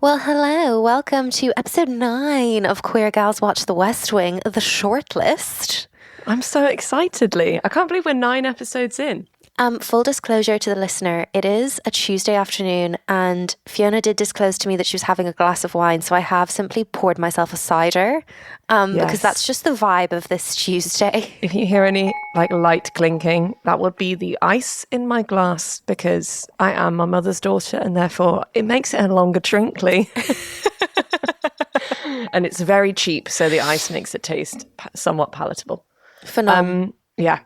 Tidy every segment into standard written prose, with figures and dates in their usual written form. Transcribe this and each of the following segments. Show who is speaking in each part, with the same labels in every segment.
Speaker 1: Well, hello. Welcome to episode 9 of Queer Gals Watch the West Wing, the shortlist.
Speaker 2: I'm so excited, Leigh. I can't believe we're 9 episodes in.
Speaker 1: Full disclosure to the listener, it is a Tuesday afternoon and Fiona did disclose to me that she was having a glass of wine, so I have simply poured myself a cider because that's just the vibe of this Tuesday.
Speaker 2: If you hear any light clinking, that would be the ice in my glass because I am my mother's daughter and therefore it makes it a longer drink, Leigh. And it's very cheap, so the ice makes it taste somewhat palatable.
Speaker 1: Phenomenal.
Speaker 2: Yeah.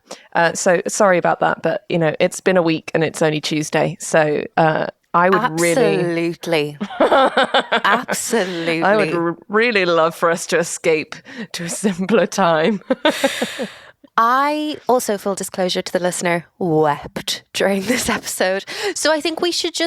Speaker 2: So sorry about that, but it's been a week and it's only Tuesday. So I would
Speaker 1: Absolutely.
Speaker 2: I would really love for us to escape to a simpler time.
Speaker 1: I also, full disclosure to the listener, wept during this episode. So I think we should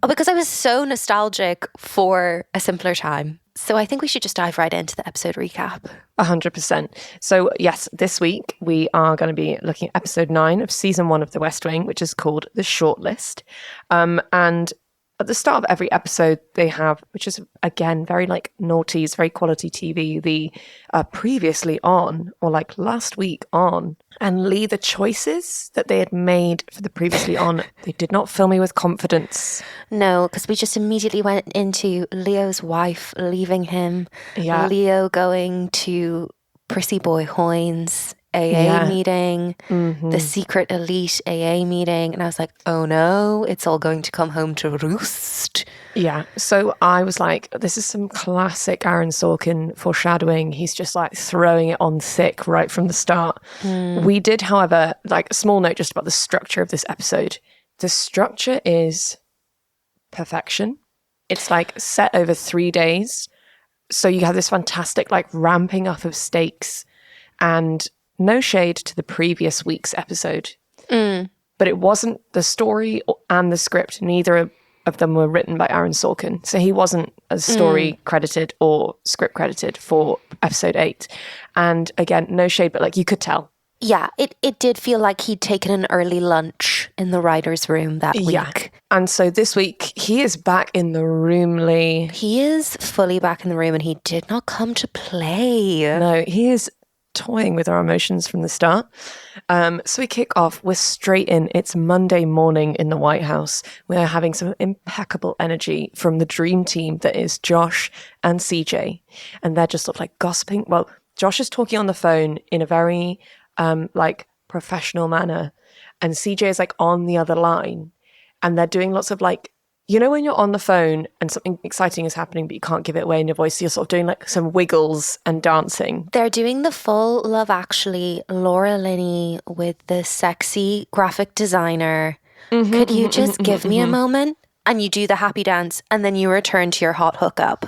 Speaker 1: because I was so nostalgic for a simpler time. So I think we should just dive right into the episode recap.
Speaker 2: 100%. So yes, this week we are going to be looking at episode 9 of season 1 of The West Wing, which is called The Shortlist. And at the start of every episode they have, which is again very noughties, very quality TV, the previously on, or last week on. And Leigh, the choices that they had made for the previously on, they did not fill me with confidence.
Speaker 1: No, because we just immediately went into Leo's wife leaving him, Leo going to Prissy Boy Hoyne's AA meeting, the secret elite AA meeting, and I was like, oh no, it's all going to come home to roost.
Speaker 2: Yeah, so I was like, this is some classic Aaron Sorkin foreshadowing. He's just throwing it on thick right from the start. We did, however, a small note just about the structure of this episode. The structure is perfection. It's set over 3 days. So you have this fantastic ramping up of stakes, and no shade to the previous week's episode, but it wasn't the story and the script. Neither of them were written by Aaron Sorkin. So he wasn't a story credited or script credited for episode 8. And again, no shade, but you could tell.
Speaker 1: Yeah, it did feel like he'd taken an early lunch in the writer's room that week.
Speaker 2: Yeah. And so this week, he is back in the room, Leigh.
Speaker 1: He is fully back in the room and he did not come to play.
Speaker 2: No, he is toying with our emotions from the start. So we kick off, we're straight in. It's Monday morning in the White House. We're having some impeccable energy from the dream team that is Josh and CJ. And they're just sort of gossiping. Well, Josh is talking on the phone in a very professional manner. And CJ is on the other line. And they're doing lots of when you're on the phone and something exciting is happening, but you can't give it away in your voice, so you're sort of doing some wiggles and dancing.
Speaker 1: They're doing the full Love Actually, Laura Linney with the sexy graphic designer. Could you just give me a moment? And you do the happy dance and then you return to your hot hookup.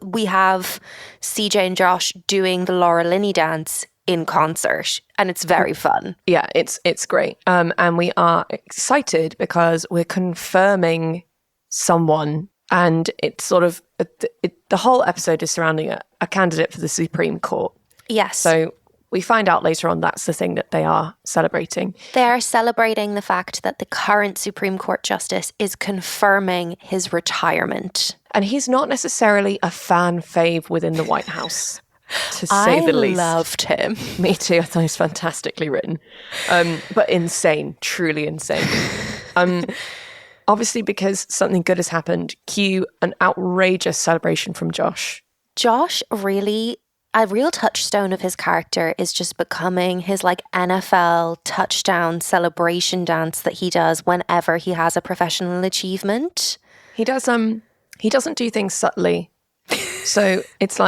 Speaker 1: We have CJ and Josh doing the Laura Linney dance in concert and it's very fun.
Speaker 2: Yeah, it's great. And we are excited because we're confirming someone, and it's sort of the whole episode is surrounding a candidate for the Supreme Court.
Speaker 1: Yes.
Speaker 2: So we find out later on that's the thing that they are celebrating.
Speaker 1: They are celebrating the fact that the current Supreme Court justice is confirming his retirement.
Speaker 2: And he's not necessarily a fan fave within the White House, to say the least.
Speaker 1: I loved him.
Speaker 2: Me too. I thought he was fantastically written. But insane, truly insane. Obviously, because something good has happened, cue an outrageous celebration from Josh.
Speaker 1: Josh really, a real touchstone of his character is just becoming his NFL touchdown celebration dance that he does whenever he has a professional achievement.
Speaker 2: He doesn't do things subtly. So it's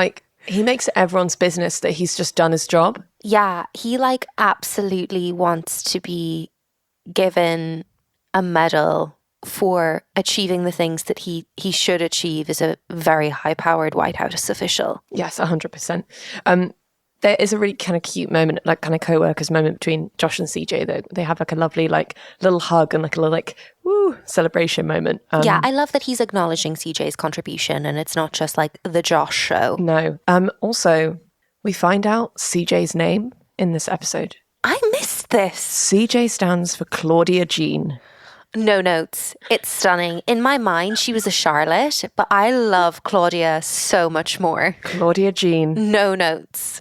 Speaker 2: he makes it everyone's business that he's just done his job.
Speaker 1: Yeah, he absolutely wants to be given a medal for achieving the things that he should achieve as a very high-powered White House official.
Speaker 2: Yes, 100%. There is a really kind of cute moment, kind of co-workers moment between Josh and CJ. They have a lovely little hug and a little woo celebration moment.
Speaker 1: Yeah, I love that he's acknowledging CJ's contribution and it's not just the Josh show.
Speaker 2: No. Also, we find out CJ's name in this episode.
Speaker 1: I missed this.
Speaker 2: CJ stands for Claudia Jean.
Speaker 1: No notes. It's stunning. In my mind, she was a Charlotte, but I love Claudia so much more.
Speaker 2: Claudia Jean.
Speaker 1: No notes.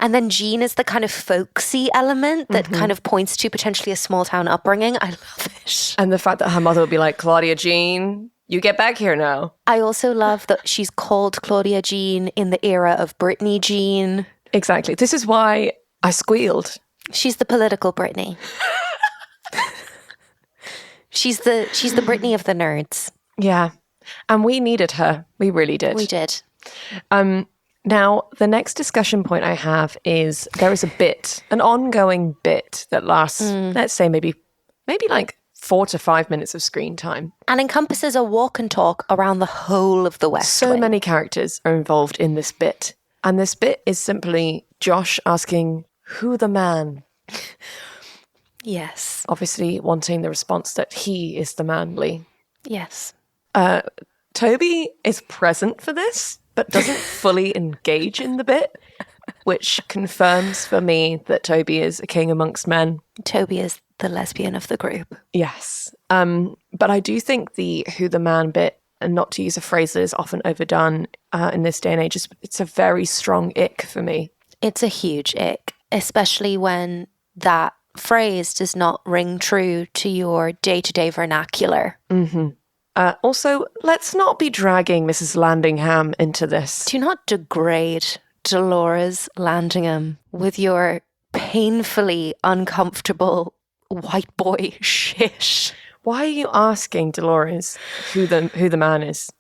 Speaker 1: And then Jean is the kind of folksy element that kind of points to potentially a small town upbringing. I love it.
Speaker 2: And the fact that her mother would be like, Claudia Jean, you get back here now.
Speaker 1: I also love that she's called Claudia Jean in the era of Britney Jean.
Speaker 2: Exactly. This is why I squealed.
Speaker 1: She's the political Britney. She's the Britney of the nerds.
Speaker 2: Yeah. And we needed her. We really did.
Speaker 1: We did.
Speaker 2: Now, the next discussion point I have is there is a bit, an ongoing bit that lasts, let's say maybe like 4 to 5 minutes of screen time.
Speaker 1: And encompasses a walk and talk around the whole of the West
Speaker 2: So
Speaker 1: Wing.
Speaker 2: many characters are involved in this bit. And this bit is simply Josh asking, who the man?
Speaker 1: Yes.
Speaker 2: Obviously wanting the response that he is the man, Leigh.
Speaker 1: Yes.
Speaker 2: Toby is present for this, but doesn't fully engage in the bit, which confirms for me that Toby is a king amongst men.
Speaker 1: Toby is the lesbian of the group.
Speaker 2: Yes. But I do think the who the man bit, and not to use a phrase that is often overdone in this day and age, it's a very strong ick for me.
Speaker 1: It's a huge ick, especially when that phrase does not ring true to your day-to-day vernacular.
Speaker 2: Also, let's not be dragging Mrs. Landingham into this.
Speaker 1: Do not degrade Dolores Landingham with your painfully uncomfortable white boy shit.
Speaker 2: Why are you asking Dolores who the man is?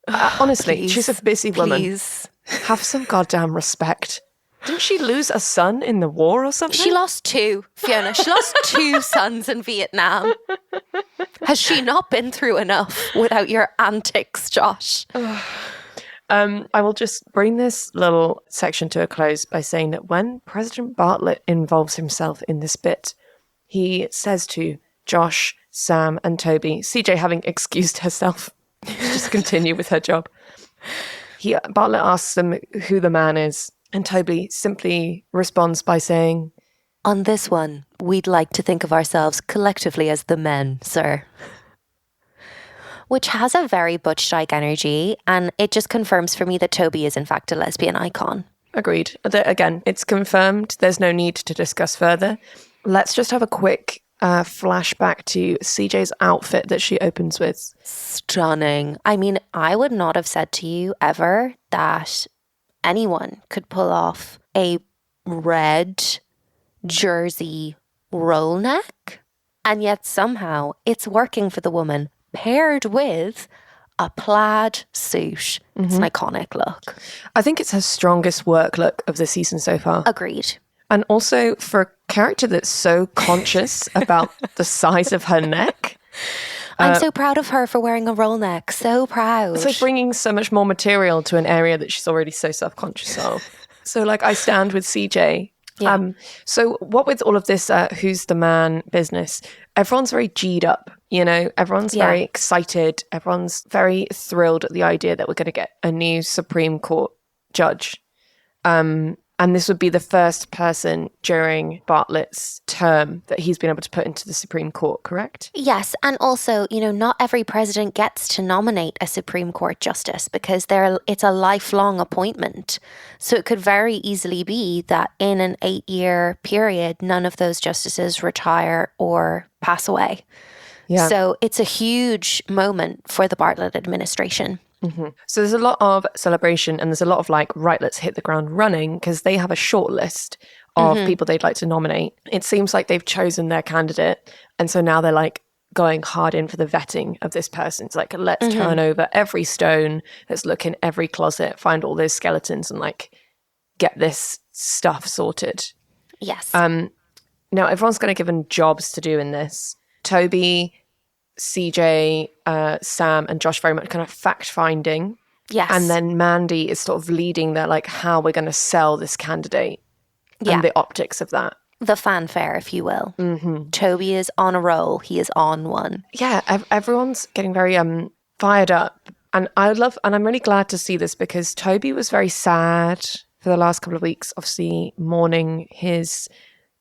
Speaker 2: Honestly,
Speaker 1: Please,
Speaker 2: she's a busy woman.
Speaker 1: Please.
Speaker 2: Have some goddamn respect. Didn't she lose a son in the war or something?
Speaker 1: She lost 2, Fiona. She lost 2 sons in Vietnam. Has she not been through enough without your antics, Josh?
Speaker 2: I will just bring this little section to a close by saying that when President Bartlet involves himself in this bit, he says to Josh, Sam, and Toby, CJ having excused herself to just continue with her job, Bartlet asks them who the man is, and Toby simply responds by saying,
Speaker 1: On this one, we'd like to think of ourselves collectively as the men, sir. Which has a very butch dyke energy, and it just confirms for me that Toby is in fact a lesbian icon.
Speaker 2: Agreed. Again, it's confirmed. There's no need to discuss further. Let's just have a quick flashback to CJ's outfit that she opens with.
Speaker 1: Stunning. I mean, I would not have said to you ever that anyone could pull off a red jersey roll neck, and yet somehow it's working for the woman, paired with a plaid suit. It's an iconic look.
Speaker 2: I think it's her strongest work look of the season so far.
Speaker 1: Agreed.
Speaker 2: And also for a character that's so conscious about the size of her neck.
Speaker 1: I'm so proud of her for wearing a roll neck. So proud.
Speaker 2: It's like bringing so much more material to an area that she's already so self-conscious of. So like I stand with CJ.
Speaker 1: Yeah.
Speaker 2: So what with all of this who's the man business, everyone's very G'd up, you know, everyone's very excited. Everyone's very thrilled at the idea that we're going to get a new Supreme Court judge. And this would be the first person during Bartlet's term that he's been able to put into the Supreme Court, correct?
Speaker 1: Yes, and also, you know, not every president gets to nominate a Supreme Court justice because it's a lifelong appointment. So it could very easily be that in an 8-year period, none of those justices retire or pass away.
Speaker 2: Yeah.
Speaker 1: So it's a huge moment for the Bartlet administration.
Speaker 2: So there's a lot of celebration and there's a lot of like, right, let's hit the ground running because they have a short list of people they'd like to nominate. It seems like they've chosen their candidate. And so now they're like going hard in for the vetting of this person. It's like, let's turn over every stone, let's look in every closet, find all those skeletons and like get this stuff sorted.
Speaker 1: Yes.
Speaker 2: Now everyone's going to be given jobs to do in this. Toby, CJ, Sam and Josh very much kind of fact-finding.
Speaker 1: Yes.
Speaker 2: And then Mandy is sort of leading their like how we're going to sell this candidate and the optics of that.
Speaker 1: The fanfare, if you will. Toby is on a roll. He is on one.
Speaker 2: Yeah, everyone's getting very fired up. And I'm really glad to see this because Toby was very sad for the last couple of weeks, obviously mourning his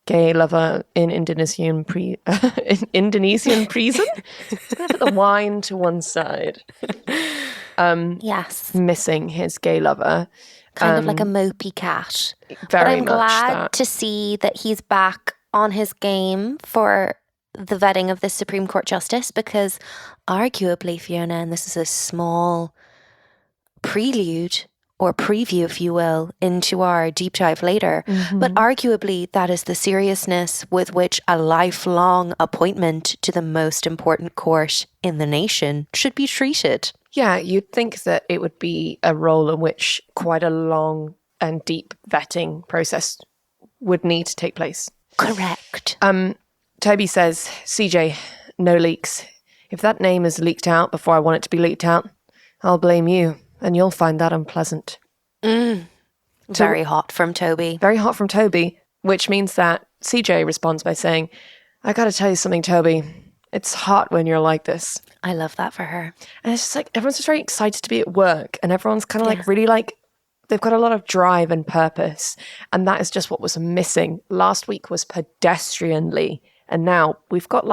Speaker 2: gay lover in Indonesian in Indonesian prison. I'm gonna put the wine to one side.
Speaker 1: Yes.
Speaker 2: Missing his gay lover.
Speaker 1: Kind of like a mopey cat.
Speaker 2: Very
Speaker 1: but I'm
Speaker 2: much
Speaker 1: glad
Speaker 2: that.
Speaker 1: to see that he's back on his game for the vetting of this Supreme Court justice, because arguably, Fiona, and this is a small prelude or preview, if you will, into our deep dive later, but arguably that is the seriousness with which a lifelong appointment to the most important court in the nation should be treated.
Speaker 2: Yeah, you'd think that it would be a role in which quite a long and deep vetting process would need to take place.
Speaker 1: Correct.
Speaker 2: Toby says, CJ, no leaks. If that name is leaked out before I want it to be leaked out, I'll blame you, and you'll find that unpleasant.
Speaker 1: Very hot from Toby.
Speaker 2: Very hot from Toby, which means that CJ responds by saying, I gotta tell you something, Toby. It's hot when you're like this.
Speaker 1: I love that for her.
Speaker 2: And it's just like, everyone's just very excited to be at work, and everyone's kind of like really like, they've got a lot of drive and purpose. And that is just what was missing. Last week was pedestrianly. And now we've got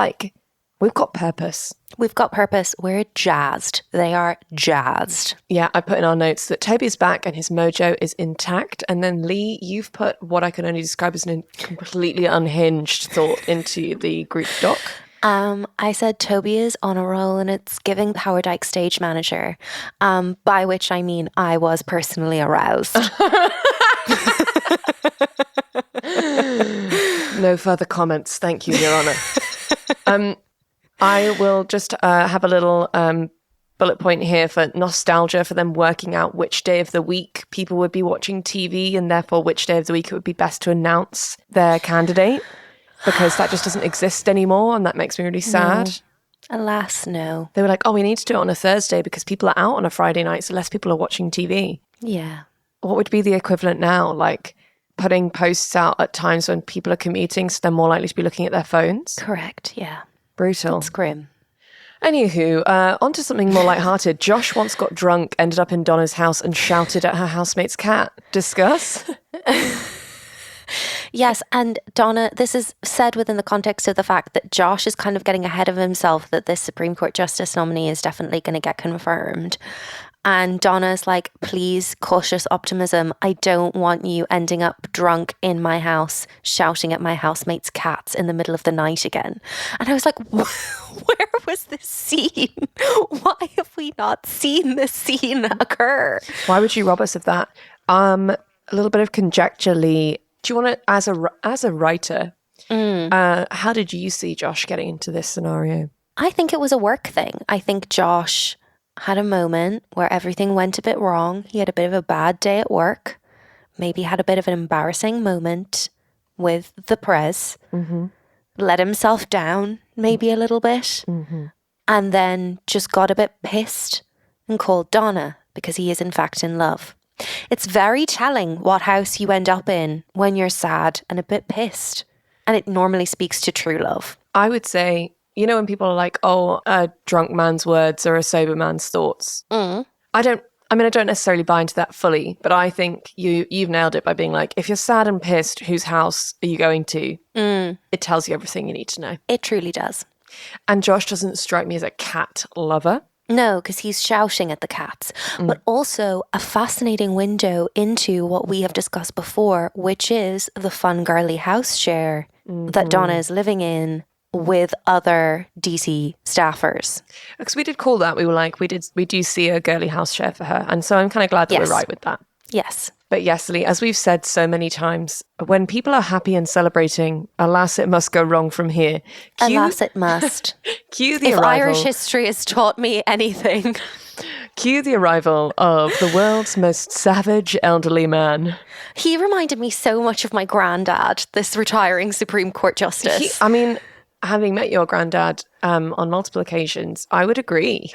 Speaker 2: purpose.
Speaker 1: We've got purpose. We're jazzed. They are jazzed.
Speaker 2: Yeah, I put in our notes that Toby's back and his mojo is intact. And then Leigh, you've put what I can only describe as a completely unhinged thought into the group doc.
Speaker 1: I said Toby is on a roll and it's giving Howard Dyke stage manager, by which I mean I was personally aroused.
Speaker 2: No further comments. Thank you, Your Honour. I will just have a little bullet point here for nostalgia, for them working out which day of the week people would be watching TV, and therefore which day of the week it would be best to announce their candidate, because that just doesn't exist anymore, and that makes me really sad.
Speaker 1: No. Alas, no.
Speaker 2: They were like, oh, we need to do it on a Thursday because people are out on a Friday night, so less people are watching TV.
Speaker 1: Yeah.
Speaker 2: What would be the equivalent now? Like putting posts out at times when people are commuting, so they're more likely to be looking at their phones?
Speaker 1: Correct, yeah.
Speaker 2: Brutal.
Speaker 1: It's grim.
Speaker 2: Anywho, on to something more lighthearted. Josh once got drunk, ended up in Donna's house and shouted at her housemate's cat. Discuss?
Speaker 1: Yes, and Donna, this is said within the context of the fact that Josh is kind of getting ahead of himself that this Supreme Court Justice nominee is definitely going to get confirmed. And Donna's like, please, cautious optimism. I don't want you ending up drunk in my house, shouting at my housemate's cats in the middle of the night again. And I was like, where was this scene? Why have we not seen this scene occur?
Speaker 2: Why would you rob us of that? A little bit of conjecture, Leigh. Do you want to, as a writer, how did you see Josh getting into this scenario?
Speaker 1: I think it was a work thing. I think Josh had a moment where everything went a bit wrong. He had a bit of a bad day at work, maybe had a bit of an embarrassing moment with the press, let himself down maybe a little bit, and then just got a bit pissed and called Donna because he is in fact in love. It's very telling what house you end up in when you're sad and a bit pissed. And it normally speaks to true love.
Speaker 2: I would say, you know, when people are like, oh, a drunk man's words are a sober man's thoughts. I don't necessarily buy into that fully, but I think you've nailed it by being like, if you're sad and pissed, whose house are you going to? It tells you everything you need to know.
Speaker 1: It truly does.
Speaker 2: And Josh doesn't strike me as a cat lover.
Speaker 1: No, because he's shouting at the cats, but also a fascinating window into what we have discussed before, which is the fun girly house share that Donna is living in with other DC staffers.
Speaker 2: Because we did call that, we were like, we do see a girly house share for her. And so I'm kind of glad that we're right with that.
Speaker 1: Yes.
Speaker 2: But yes, Leigh, as we've said so many times, when people are happy and celebrating, alas, it must go wrong from here.
Speaker 1: Alas, it must.
Speaker 2: Cue the
Speaker 1: if
Speaker 2: arrival.
Speaker 1: Irish history has taught me anything.
Speaker 2: Cue the arrival of the world's most savage elderly man.
Speaker 1: He reminded me so much of my granddad, this retiring Supreme Court Justice.
Speaker 2: Having met your granddad on multiple occasions, I would agree.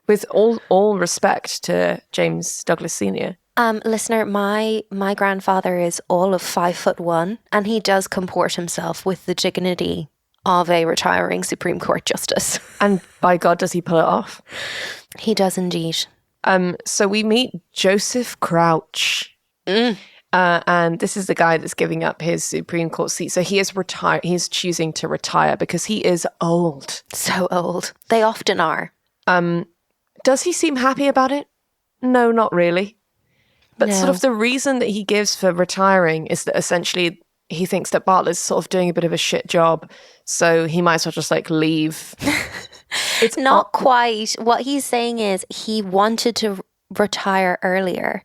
Speaker 2: With all respect to James Douglas Sr.
Speaker 1: Listener, my grandfather is all of 5'1", and he does comport himself with the dignity of a retiring Supreme Court Justice.
Speaker 2: And by God, does he pull it off?
Speaker 1: He does indeed.
Speaker 2: So we meet Joseph Crouch. And this is the guy that's giving up his Supreme Court seat. So he is retired. He's choosing to retire because he is old.
Speaker 1: So old. They often are.
Speaker 2: Does he seem happy about it? No, not really. But
Speaker 1: No.
Speaker 2: sort of the reason that he gives for retiring is that essentially he thinks that Bartlet's sort of doing a bit of a shit job. So he might as well just like leave.
Speaker 1: It's not quite. What he's saying is he wanted to retire earlier,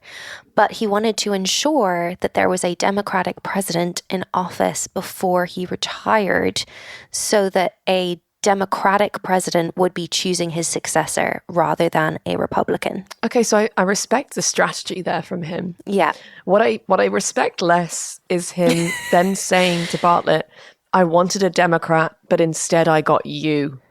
Speaker 1: but he wanted to ensure that there was a Democratic president in office before he retired so that a Democratic president would be choosing his successor rather than a Republican.
Speaker 2: Okay, so I respect the strategy there from him.
Speaker 1: Yeah.
Speaker 2: What I respect less is him then saying to Bartlet, I wanted a Democrat, but instead I got you.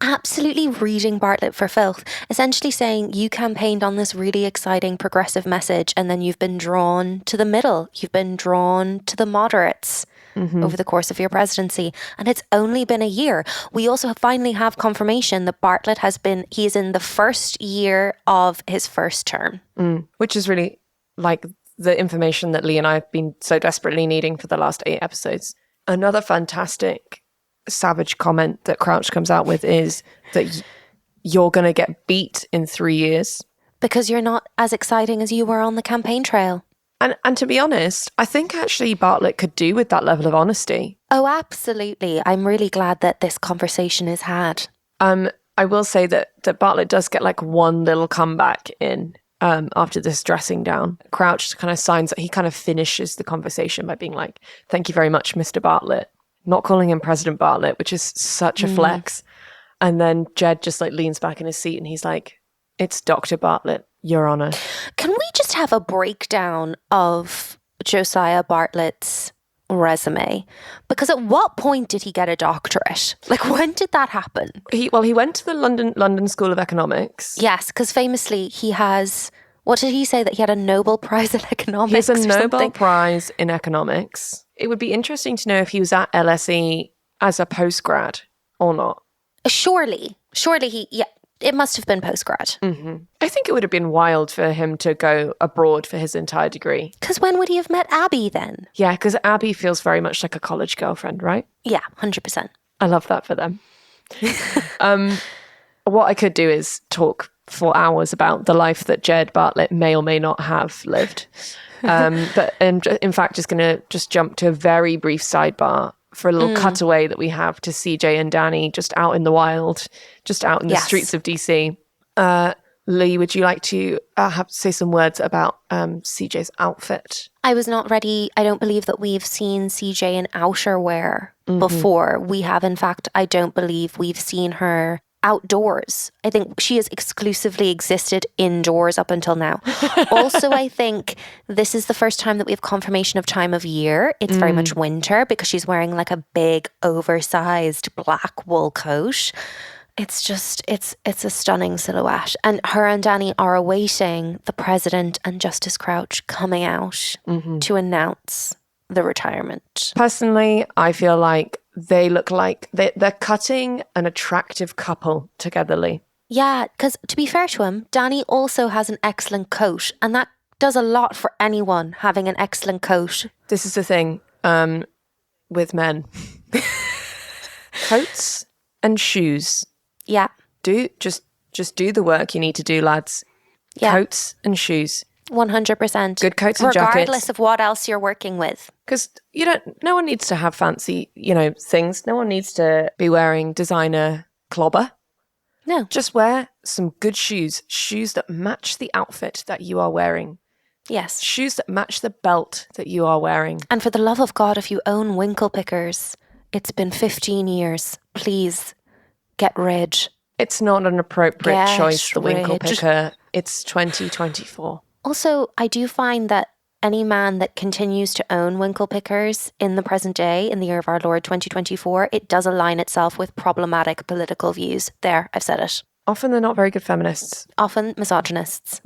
Speaker 1: Absolutely reading Bartlet for filth. Essentially saying you campaigned on this really exciting progressive message and then you've been drawn to the middle. You've been drawn to the moderates over the course of your presidency. And it's only been a year. We also finally have confirmation that Bartlet he's in the first year of his first term.
Speaker 2: Which is really like the information that Leigh and I have been so desperately needing for the last 8 episodes. Another fantastic savage comment that Crouch comes out with is that you're going to get beat in 3 years.
Speaker 1: Because you're not as exciting as you were on the campaign trail.
Speaker 2: And to be honest, I think actually Bartlet could do with that level of honesty.
Speaker 1: Oh, absolutely. I'm really glad that this conversation is had.
Speaker 2: I will say that Bartlet does get like one little comeback in after this dressing down. Crouch kind of signs that he kind of finishes the conversation by being like, thank you very much, Mr. Bartlet. Not calling him President Bartlet, which is such a flex. And then Jed just like leans back in his seat and he's like, it's Dr. Bartlet, Your Honor.
Speaker 1: Can we just have a breakdown of Josiah Bartlet's resume? Because at what point did he get a doctorate? Like, when did that happen?
Speaker 2: He went to the London School of Economics.
Speaker 1: Yes, because famously he has, what did he say, that he had a Nobel Prize in economics?
Speaker 2: He has a Nobel Prize in economics. It would be interesting to know if he was at LSE as a postgrad or not.
Speaker 1: Surely it must have been postgrad.
Speaker 2: I think it would have been wild for him to go abroad for his entire degree.
Speaker 1: Because when would he have met Abby then?
Speaker 2: Yeah, because Abby feels very much like a college girlfriend, right?
Speaker 1: Yeah, 100%.
Speaker 2: I love that for them. What I could do is talk for hours about the life that Jed Bartlet may or may not have lived. But in fact, just going to jump to a very brief sidebar for a little cutaway that we have to CJ and Danny just out in the wild, just out in the streets of DC. Leigh, would you like to say some words about CJ's outfit?
Speaker 1: I was not ready. I don't believe that we've seen CJ in outerwear before. We have, in fact, I don't believe we've seen her outdoors. I think she has exclusively existed indoors up until now. Also, I think this is the first time that we have confirmation of time of year. It's very much winter because she's wearing like a big oversized black wool coat. It's just, it's a stunning silhouette. And her and Danny are awaiting the president and Justice Crouch coming out to announce the retirement.
Speaker 2: Personally, I feel like they look like they're cutting an attractive couple together, Leigh.
Speaker 1: Yeah, because to be fair to him, Danny also has an excellent coat, and that does a lot for anyone having an excellent coat.
Speaker 2: This is the thing with men. Coats and shoes.
Speaker 1: Yeah.
Speaker 2: Just do the work you need to do, lads.
Speaker 1: Yeah.
Speaker 2: Coats and shoes.
Speaker 1: 100%.
Speaker 2: Good coats and jackets.
Speaker 1: Regardless of what else you're working with.
Speaker 2: Because, no one needs to have fancy, things. No one needs to be wearing designer clobber.
Speaker 1: No.
Speaker 2: Just wear some good shoes. Shoes that match the outfit that you are wearing.
Speaker 1: Yes.
Speaker 2: Shoes that match the belt that you are wearing.
Speaker 1: And for the love of God, if you own winkle pickers, it's been 15 years. Please get rid.
Speaker 2: It's not an appropriate
Speaker 1: Get
Speaker 2: choice, the winkle
Speaker 1: rid.
Speaker 2: picker. It's 2024.
Speaker 1: Also, I do find that any man that continues to own winkle pickers in the present day, in the year of our Lord 2024, it does align itself with problematic political views. There, I've said it.
Speaker 2: Often they're not very good feminists.
Speaker 1: Often misogynists.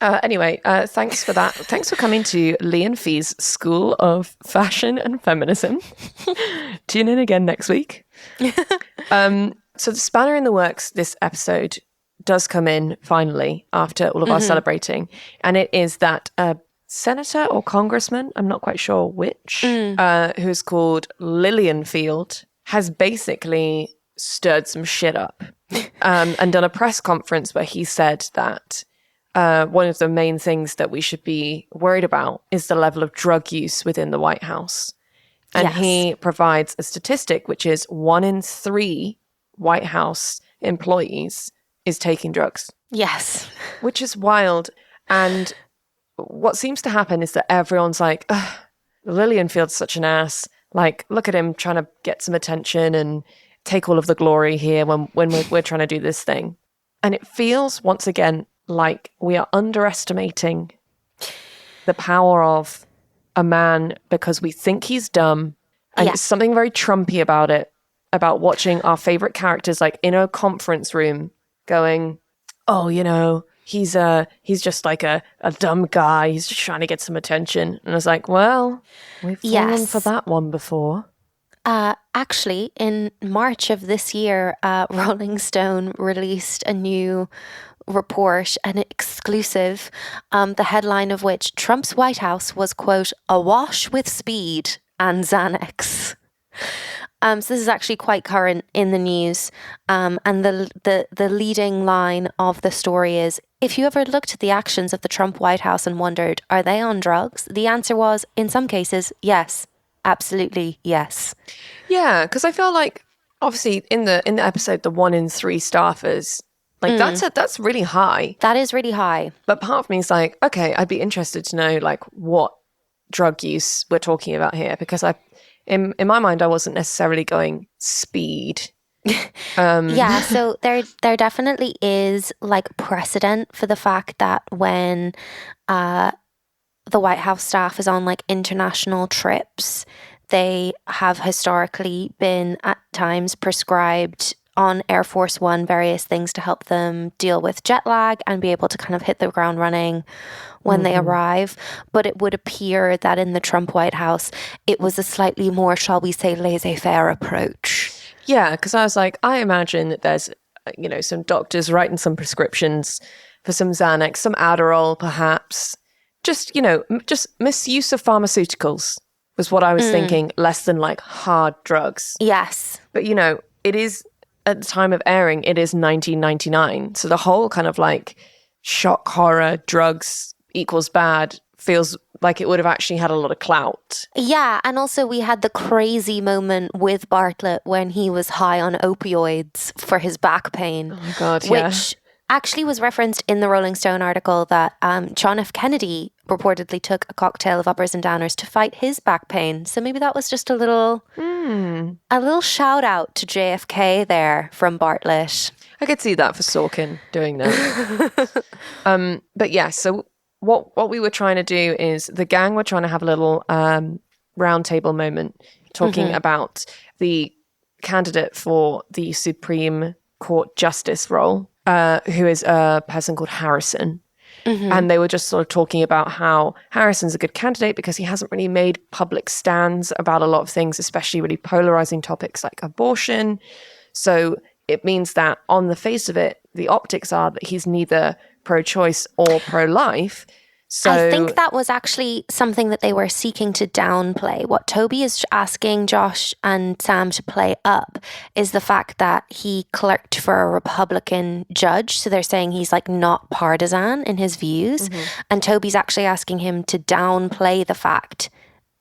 Speaker 2: Anyway, thanks for that. Thanks for coming to Leigh and Fi's School of Fashion and Feminism. Tune in again next week. So the spanner in the works this episode does come in finally after all of our celebrating. And it is that senator or congressman, I'm not quite sure which, who's called Leigh and Fi, has basically stirred some shit up and done a press conference where he said that one of the main things that we should be worried about is the level of drug use within the White House. And he provides a statistic, which is 1 in 3 White House employees is taking drugs.
Speaker 1: Yes.
Speaker 2: Which is wild. And what seems to happen is that everyone's like, Leigh and Fi's such an ass. Like, look at him trying to get some attention and take all of the glory here when we're trying to do this thing. And it feels, once again, like we are underestimating the power of a man because we think he's dumb. And it's something very Trumpy about it, about watching our favorite characters like in a conference room going, oh, you know, he's just like a dumb guy. He's just trying to get some attention. And I was like, well, we've fallen for that one before.
Speaker 1: Actually, in March of this year, Rolling Stone released a new report, an exclusive, the headline of which Trump's White House was, quote, awash with speed and Xanax. So this is actually quite current in the news. And the leading line of the story is, if you ever looked at the actions of the Trump White House and wondered, are they on drugs? The answer was, in some cases, yes. Absolutely, yes.
Speaker 2: Yeah, because I feel like, obviously, in the episode, the 1 in 3 staffers, like that's really high.
Speaker 1: That is really high.
Speaker 2: But part of me is like, okay, I'd be interested to know like what drug use we're talking about here, because in my mind, I wasn't necessarily going speed.
Speaker 1: Yeah, so there definitely is like precedent for the fact that when the White House staff is on like international trips, they have historically been at times prescribed on Air Force One various things to help them deal with jet lag and be able to kind of hit the ground running when they arrive. But it would appear that in the Trump White House, it was a slightly more, shall we say, laissez-faire approach.
Speaker 2: Yeah, because I was like, I imagine that there's, you know, some doctors writing some prescriptions for some Xanax, some Adderall, perhaps. Just, you know, just misuse of pharmaceuticals was what I was thinking, less than like hard drugs.
Speaker 1: Yes.
Speaker 2: But, you know, it is, at the time of airing, it is 1999. So the whole kind of like shock horror, drugs equals bad feels like it would have actually had a lot of clout.
Speaker 1: Yeah, and also we had the crazy moment with Bartlet when he was high on opioids for his back pain.
Speaker 2: Oh my God, yeah.
Speaker 1: Which actually was referenced in the Rolling Stone article that John F. Kennedy reportedly took a cocktail of uppers and downers to fight his back pain. So maybe that was just a little shout out to JFK there from Bartlett.
Speaker 2: I could see that for Sorkin doing that. But yeah, so what we were trying to do is the gang were trying to have a little roundtable moment talking about the candidate for the Supreme Court Justice role, who is a person called Harrison. And they were just sort of talking about how Harrison's a good candidate because he hasn't really made public stands about a lot of things, especially really polarizing topics like abortion. So it means that on the face of it, the optics are that he's neither pro-choice or pro-life. So
Speaker 1: I think that was actually something that they were seeking to downplay. What Toby is asking Josh and Sam to play up is the fact that he clerked for a Republican judge. So they're saying he's like not partisan in his views. And Toby's actually asking him to downplay the fact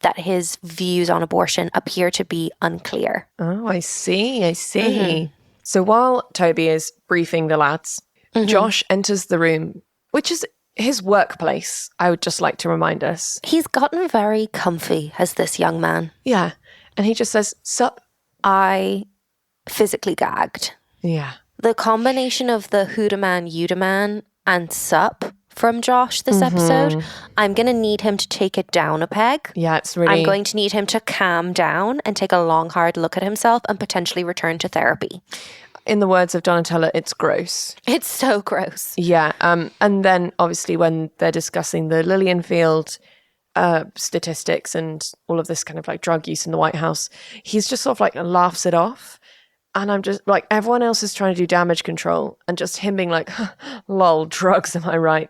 Speaker 1: that his views on abortion appear to be unclear.
Speaker 2: Oh, I see. So while Toby is briefing the lads, Josh enters the room, which is his workplace, I would just like to remind us.
Speaker 1: He's gotten very comfy as this young man.
Speaker 2: Yeah. And he just says, sup?
Speaker 1: I physically gagged.
Speaker 2: Yeah.
Speaker 1: The combination of the who da man, you da man and sup from Josh this episode, I'm going to need him to take it down a peg.
Speaker 2: Yeah, it's really...
Speaker 1: I'm going to need him to calm down and take a long, hard look at himself and potentially return to therapy.
Speaker 2: In the words of Donatella, it's gross.
Speaker 1: It's so gross.
Speaker 2: Yeah. And then obviously when they're discussing the Leigh and Fi statistics and all of this kind of like drug use in the White House, he's just sort of like laughs it off. And I'm just like, everyone else is trying to do damage control and just him being like, lol, drugs, am I right?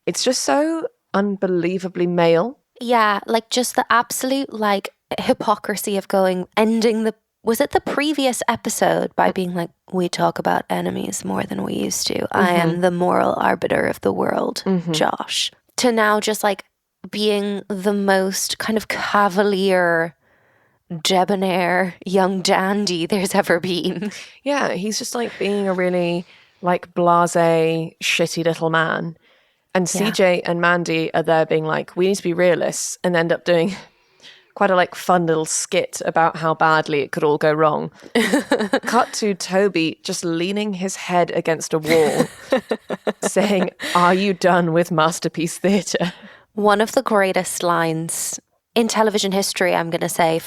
Speaker 2: It's just so unbelievably male.
Speaker 1: Yeah, like just the absolute like hypocrisy of ending was it the previous episode by being like, we talk about enemies more than we used to. I am the moral arbiter of the world, Josh. To now just like being the most kind of cavalier, debonair young dandy there's ever been.
Speaker 2: Yeah, he's just like being a really like blasé, shitty little man. And CJ and Mandy are there being like, we need to be realists, and end up doing quite a like fun little skit about how badly it could all go wrong. Cut to Toby just leaning his head against a wall saying, "Are you done with Masterpiece Theatre?"
Speaker 1: One of the greatest lines in television history, I'm going to say.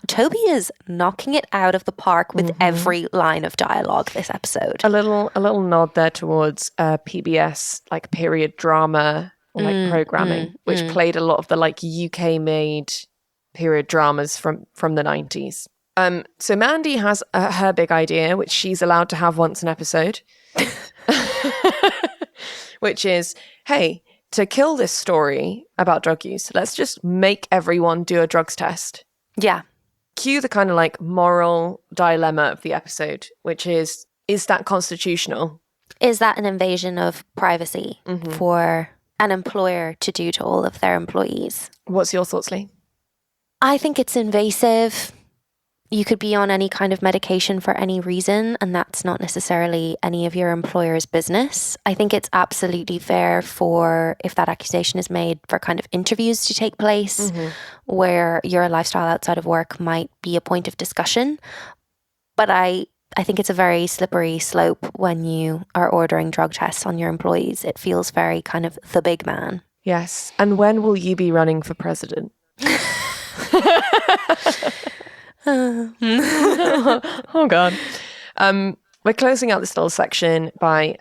Speaker 1: Toby is knocking it out of the park with every line of dialogue this episode.
Speaker 2: A little nod there towards PBS like period drama or like programming, which played a lot of the like UK made period dramas from the 90s. So Mandy has her big idea, which she's allowed to have once an episode, which is, hey, to kill this story about drug use, let's just make everyone do a drugs test.
Speaker 1: Yeah.
Speaker 2: Cue the kind of like moral dilemma of the episode, which is that constitutional?
Speaker 1: Is that an invasion of privacy for an employer to do to all of their employees?
Speaker 2: What's your thoughts, Leigh?
Speaker 1: I think it's invasive. You could be on any kind of medication for any reason, and that's not necessarily any of your employer's business. I think it's absolutely fair for, if that accusation is made, for kind of interviews to take place where your lifestyle outside of work might be a point of discussion. But I think it's a very slippery slope when you are ordering drug tests on your employees. It feels very kind of the big man.
Speaker 2: Yes. And when will you be running for president? Oh God. We're closing out this little section by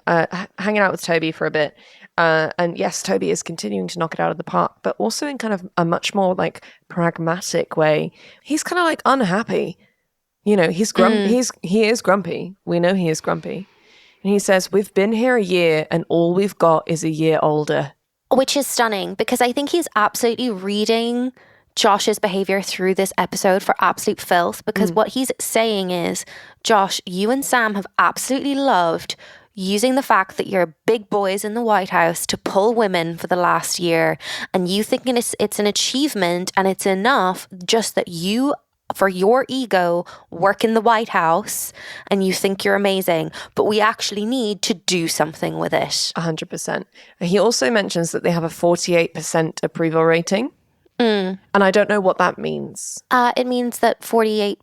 Speaker 2: hanging out with Toby for a bit. And yes, Toby is continuing to knock it out of the park, but also in kind of a much more like pragmatic way. He's kind of like unhappy. You know, he is grumpy. We know he is grumpy. And he says, we've been here a year and all we've got is a year older.
Speaker 1: Which is stunning, because I think he's absolutely reading Josh's behavior through this episode for absolute filth, because what he's saying is, Josh, you and Sam have absolutely loved using the fact that you're big boys in the White House to pull women for the last year, and you think it's an achievement and it's enough just that you, for your ego, work in the White House and you think you're amazing, but we actually need to do something with it.
Speaker 2: 100%. He also mentions that they have a 48% approval rating. And I don't know what that means.
Speaker 1: It means that 48%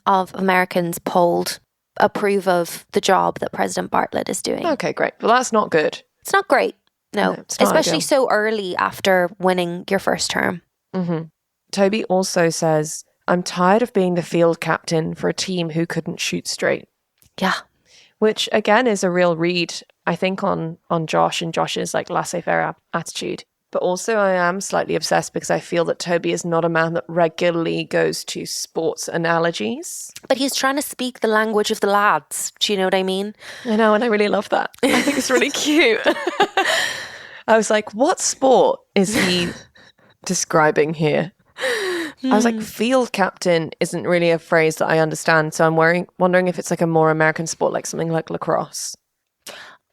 Speaker 1: of Americans polled approve of the job that President Bartlet is doing.
Speaker 2: Okay, great. Well, that's not good.
Speaker 1: It's not great. No,
Speaker 2: it's not
Speaker 1: especially
Speaker 2: ideal.
Speaker 1: so early after winning your first term.
Speaker 2: Toby also says, I'm tired of being the field captain for a team who couldn't shoot straight.
Speaker 1: Yeah.
Speaker 2: Which, again, is a real read, I think, on Josh and Josh's like laissez-faire attitude. But also I am slightly obsessed because I feel that Toby is not a man that regularly goes to sports analogies.
Speaker 1: But he's trying to speak the language of the lads. Do you know what I mean?
Speaker 2: I know, and I really love that. I think it's really cute. I was like, what sport is he describing here? I was like, field captain isn't really a phrase that I understand. So I'm wondering if it's like a more American sport, like something like lacrosse.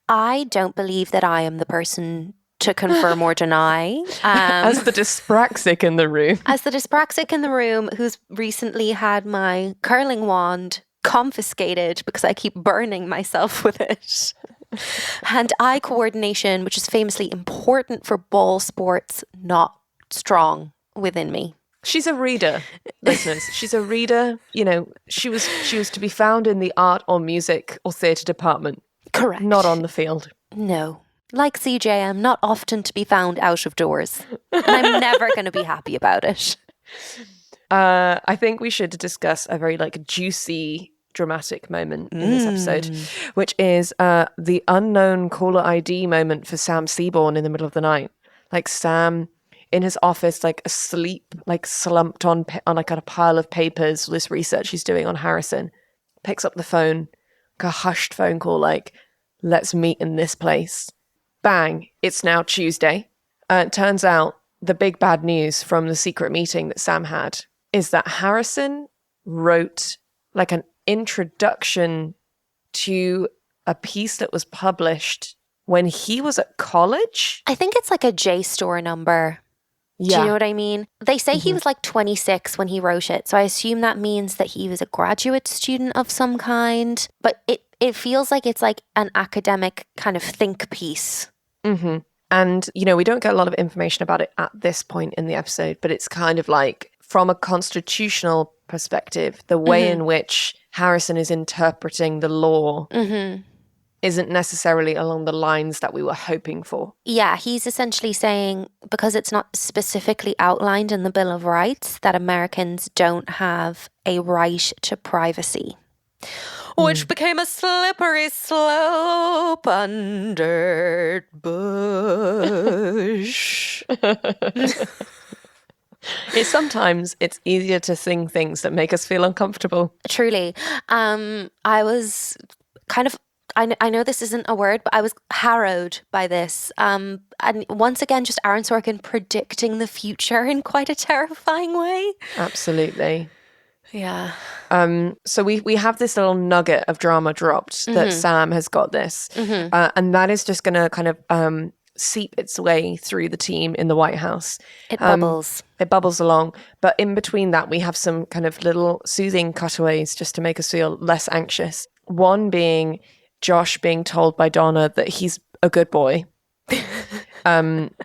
Speaker 1: I don't believe that I am the person to confirm or deny.
Speaker 2: As the dyspraxic in the room.
Speaker 1: As the dyspraxic in the room who's recently had my curling wand confiscated because I keep burning myself with it. Hand-eye coordination, which is famously important for ball sports, not strong within me.
Speaker 2: She's a reader, listeners. She's a reader. You know, she was to be found in the art or music or theatre department.
Speaker 1: Correct.
Speaker 2: Not on the field.
Speaker 1: No. Like CJ, I'm not often to be found out of doors. And I'm never going to be happy about it.
Speaker 2: I think we should discuss a very like juicy, dramatic moment in this episode, which is the unknown caller ID moment for Sam Seaborn in the middle of the night. Like Sam in his office, like asleep, like slumped on like on a pile of papers, this research he's doing on Harrison, picks up the phone, like a hushed phone call, like, let's meet in this place. Bang, it's now Tuesday. It turns out the big bad news from the secret meeting that Sam had is that Harrison wrote like an introduction to a piece that was published when he was at college.
Speaker 1: I think it's like a JSTOR number.
Speaker 2: Yeah.
Speaker 1: Do you know what I mean? They say he was like 26 when he wrote it. So I assume that means that he was a graduate student of some kind. But it feels like it's like an academic kind of think piece.
Speaker 2: Mm-hmm. And, you know, we don't get a lot of information about it at this point in the episode, but it's kind of like from a constitutional perspective, the way in which Harrison is interpreting the law isn't necessarily along the lines that we were hoping for.
Speaker 1: Yeah, he's essentially saying, because it's not specifically outlined in the Bill of Rights, that Americans don't have a right to privacy. Which became a slippery slope under Bush.
Speaker 2: Sometimes it's easier to sing things that make us feel uncomfortable.
Speaker 1: Truly. I was kind of, I know this isn't a word, but I was harrowed by this. And once again, just Aaron Sorkin predicting the future in quite a terrifying way.
Speaker 2: Absolutely.
Speaker 1: Yeah.
Speaker 2: So we have this little nugget of drama dropped that Sam has got this. And that is just going to kind of seep its way through the team in the White House.
Speaker 1: It bubbles.
Speaker 2: It bubbles along. But in between that, we have some kind of little soothing cutaways just to make us feel less anxious. One being Josh being told by Donna that he's a good boy,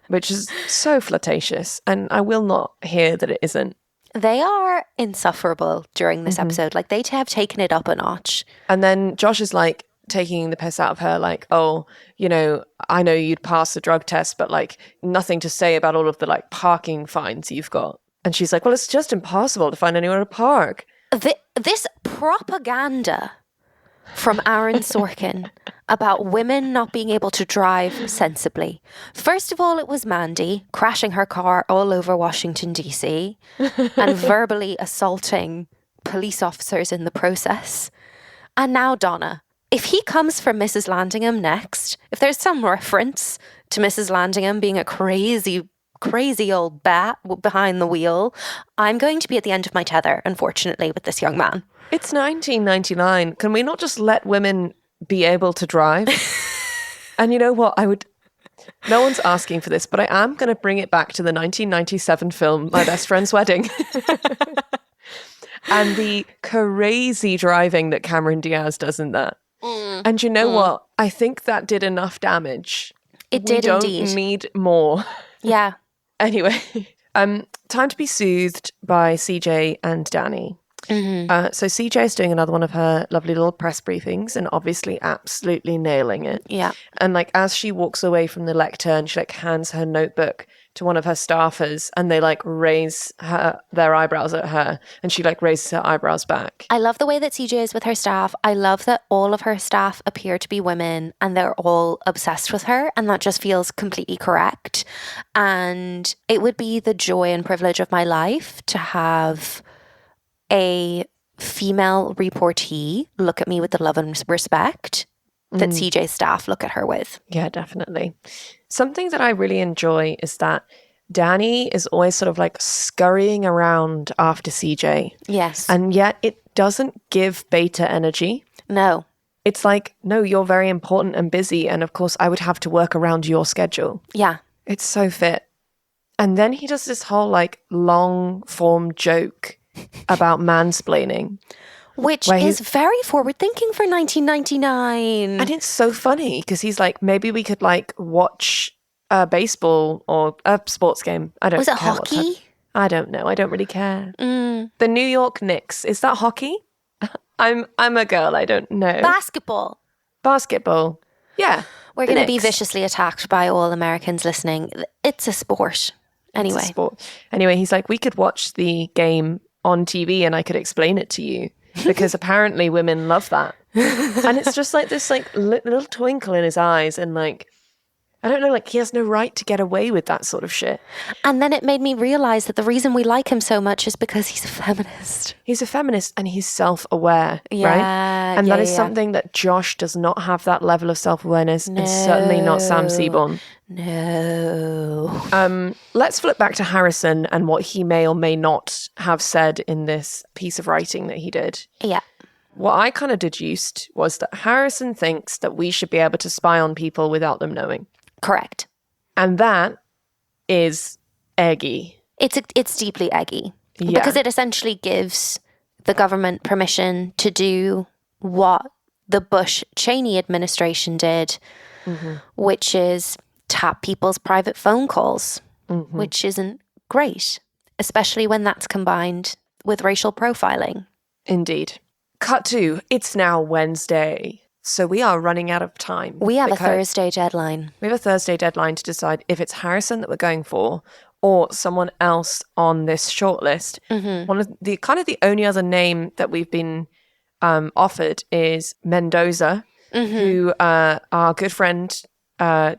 Speaker 2: which is so flirtatious. And I will not hear that it isn't.
Speaker 1: They are insufferable during this episode. Like, they have taken it up a notch.
Speaker 2: And then Josh is like taking the piss out of her, like, oh, you know, I know you'd pass the drug test, but like nothing to say about all of the like parking fines you've got. And she's like, well, it's just impossible to find anywhere to park.
Speaker 1: This propaganda from Aaron Sorkin about women not being able to drive sensibly. First of all, it was Mandy crashing her car all over Washington, D.C. and verbally assaulting police officers in the process. And now Donna. If he comes for Mrs. Landingham next, if there's some reference to Mrs. Landingham being a crazy old bat behind the wheel, I'm going to be at the end of my tether, unfortunately, with this young man.
Speaker 2: It's 1999. Can we not just let women be able to drive? And you know what? No one's asking for this, but I am going to bring it back to the 1997 film, My Best Friend's Wedding. And the crazy driving that Cameron Diaz does in that. And you know what? I think that did enough damage.
Speaker 1: It did indeed.
Speaker 2: We don't need more.
Speaker 1: Yeah.
Speaker 2: Anyway, time to be soothed by CJ and Danny. So CJ is doing another one of her lovely little press briefings and obviously absolutely nailing it.
Speaker 1: Yeah.
Speaker 2: And like as she walks away from the lectern, she like hands her notebook to one of her staffers and they like raise their eyebrows at her and she like raises her eyebrows back.
Speaker 1: I love the way that CJ is with her staff. I love that all of her staff appear to be women and they're all obsessed with her, and that just feels completely correct. And it would be the joy and privilege of my life to have a female reportee look at me with the love and respect that CJ's staff look at her with.
Speaker 2: Yeah, definitely. Something that I really enjoy is that Danny is always sort of like scurrying around after CJ.
Speaker 1: Yes.
Speaker 2: And yet it doesn't give beta energy.
Speaker 1: No.
Speaker 2: It's like, no, you're very important and busy. And of course, I would have to work around your schedule.
Speaker 1: Yeah.
Speaker 2: It's so fit. And then he does this whole like long form joke about mansplaining.
Speaker 1: Which is very forward thinking for 1999.
Speaker 2: And it's so funny because he's like, maybe we could like watch a baseball or a sports game. I don't know.
Speaker 1: Was it hockey?
Speaker 2: I don't know. I don't really care. The New York Knicks. Is that hockey? I'm a girl. I don't know. Basketball. Yeah.
Speaker 1: We're going to be viciously attacked by all Americans listening. It's a sport. Anyway.
Speaker 2: It's a sport. Anyway, he's like, we could watch the game on TV and I could explain it to you. Because apparently women love that. And it's just like this like little twinkle in his eyes and like I don't know, like, he has no right to get away with that sort of shit.
Speaker 1: And then it made me realize that the reason we like him so much is because he's a feminist.
Speaker 2: He's a feminist and he's self-aware,
Speaker 1: Yeah,
Speaker 2: right? And that is something that Josh does not have that level of self-awareness, and certainly not Sam Seaborn.
Speaker 1: No.
Speaker 2: Let's flip back to Harrison and what he may or may not have said in this piece of writing that he did.
Speaker 1: Yeah.
Speaker 2: What I kind of deduced was that Harrison thinks that we should be able to spy on people without them knowing.
Speaker 1: Correct.
Speaker 2: And that is eggy.
Speaker 1: It's deeply eggy.
Speaker 2: Yeah.
Speaker 1: Because it essentially gives the government permission to do what the Bush-Cheney administration did, which is tap people's private phone calls, which isn't great, especially when that's combined with racial profiling.
Speaker 2: Indeed. Cut to, it's now Wednesday. So we are running out of time.
Speaker 1: We have a Thursday deadline.
Speaker 2: We have a Thursday deadline to decide if it's Harrison that we're going for or someone else on this shortlist. One of the the only other name that we've been offered is Mendoza, who our good friend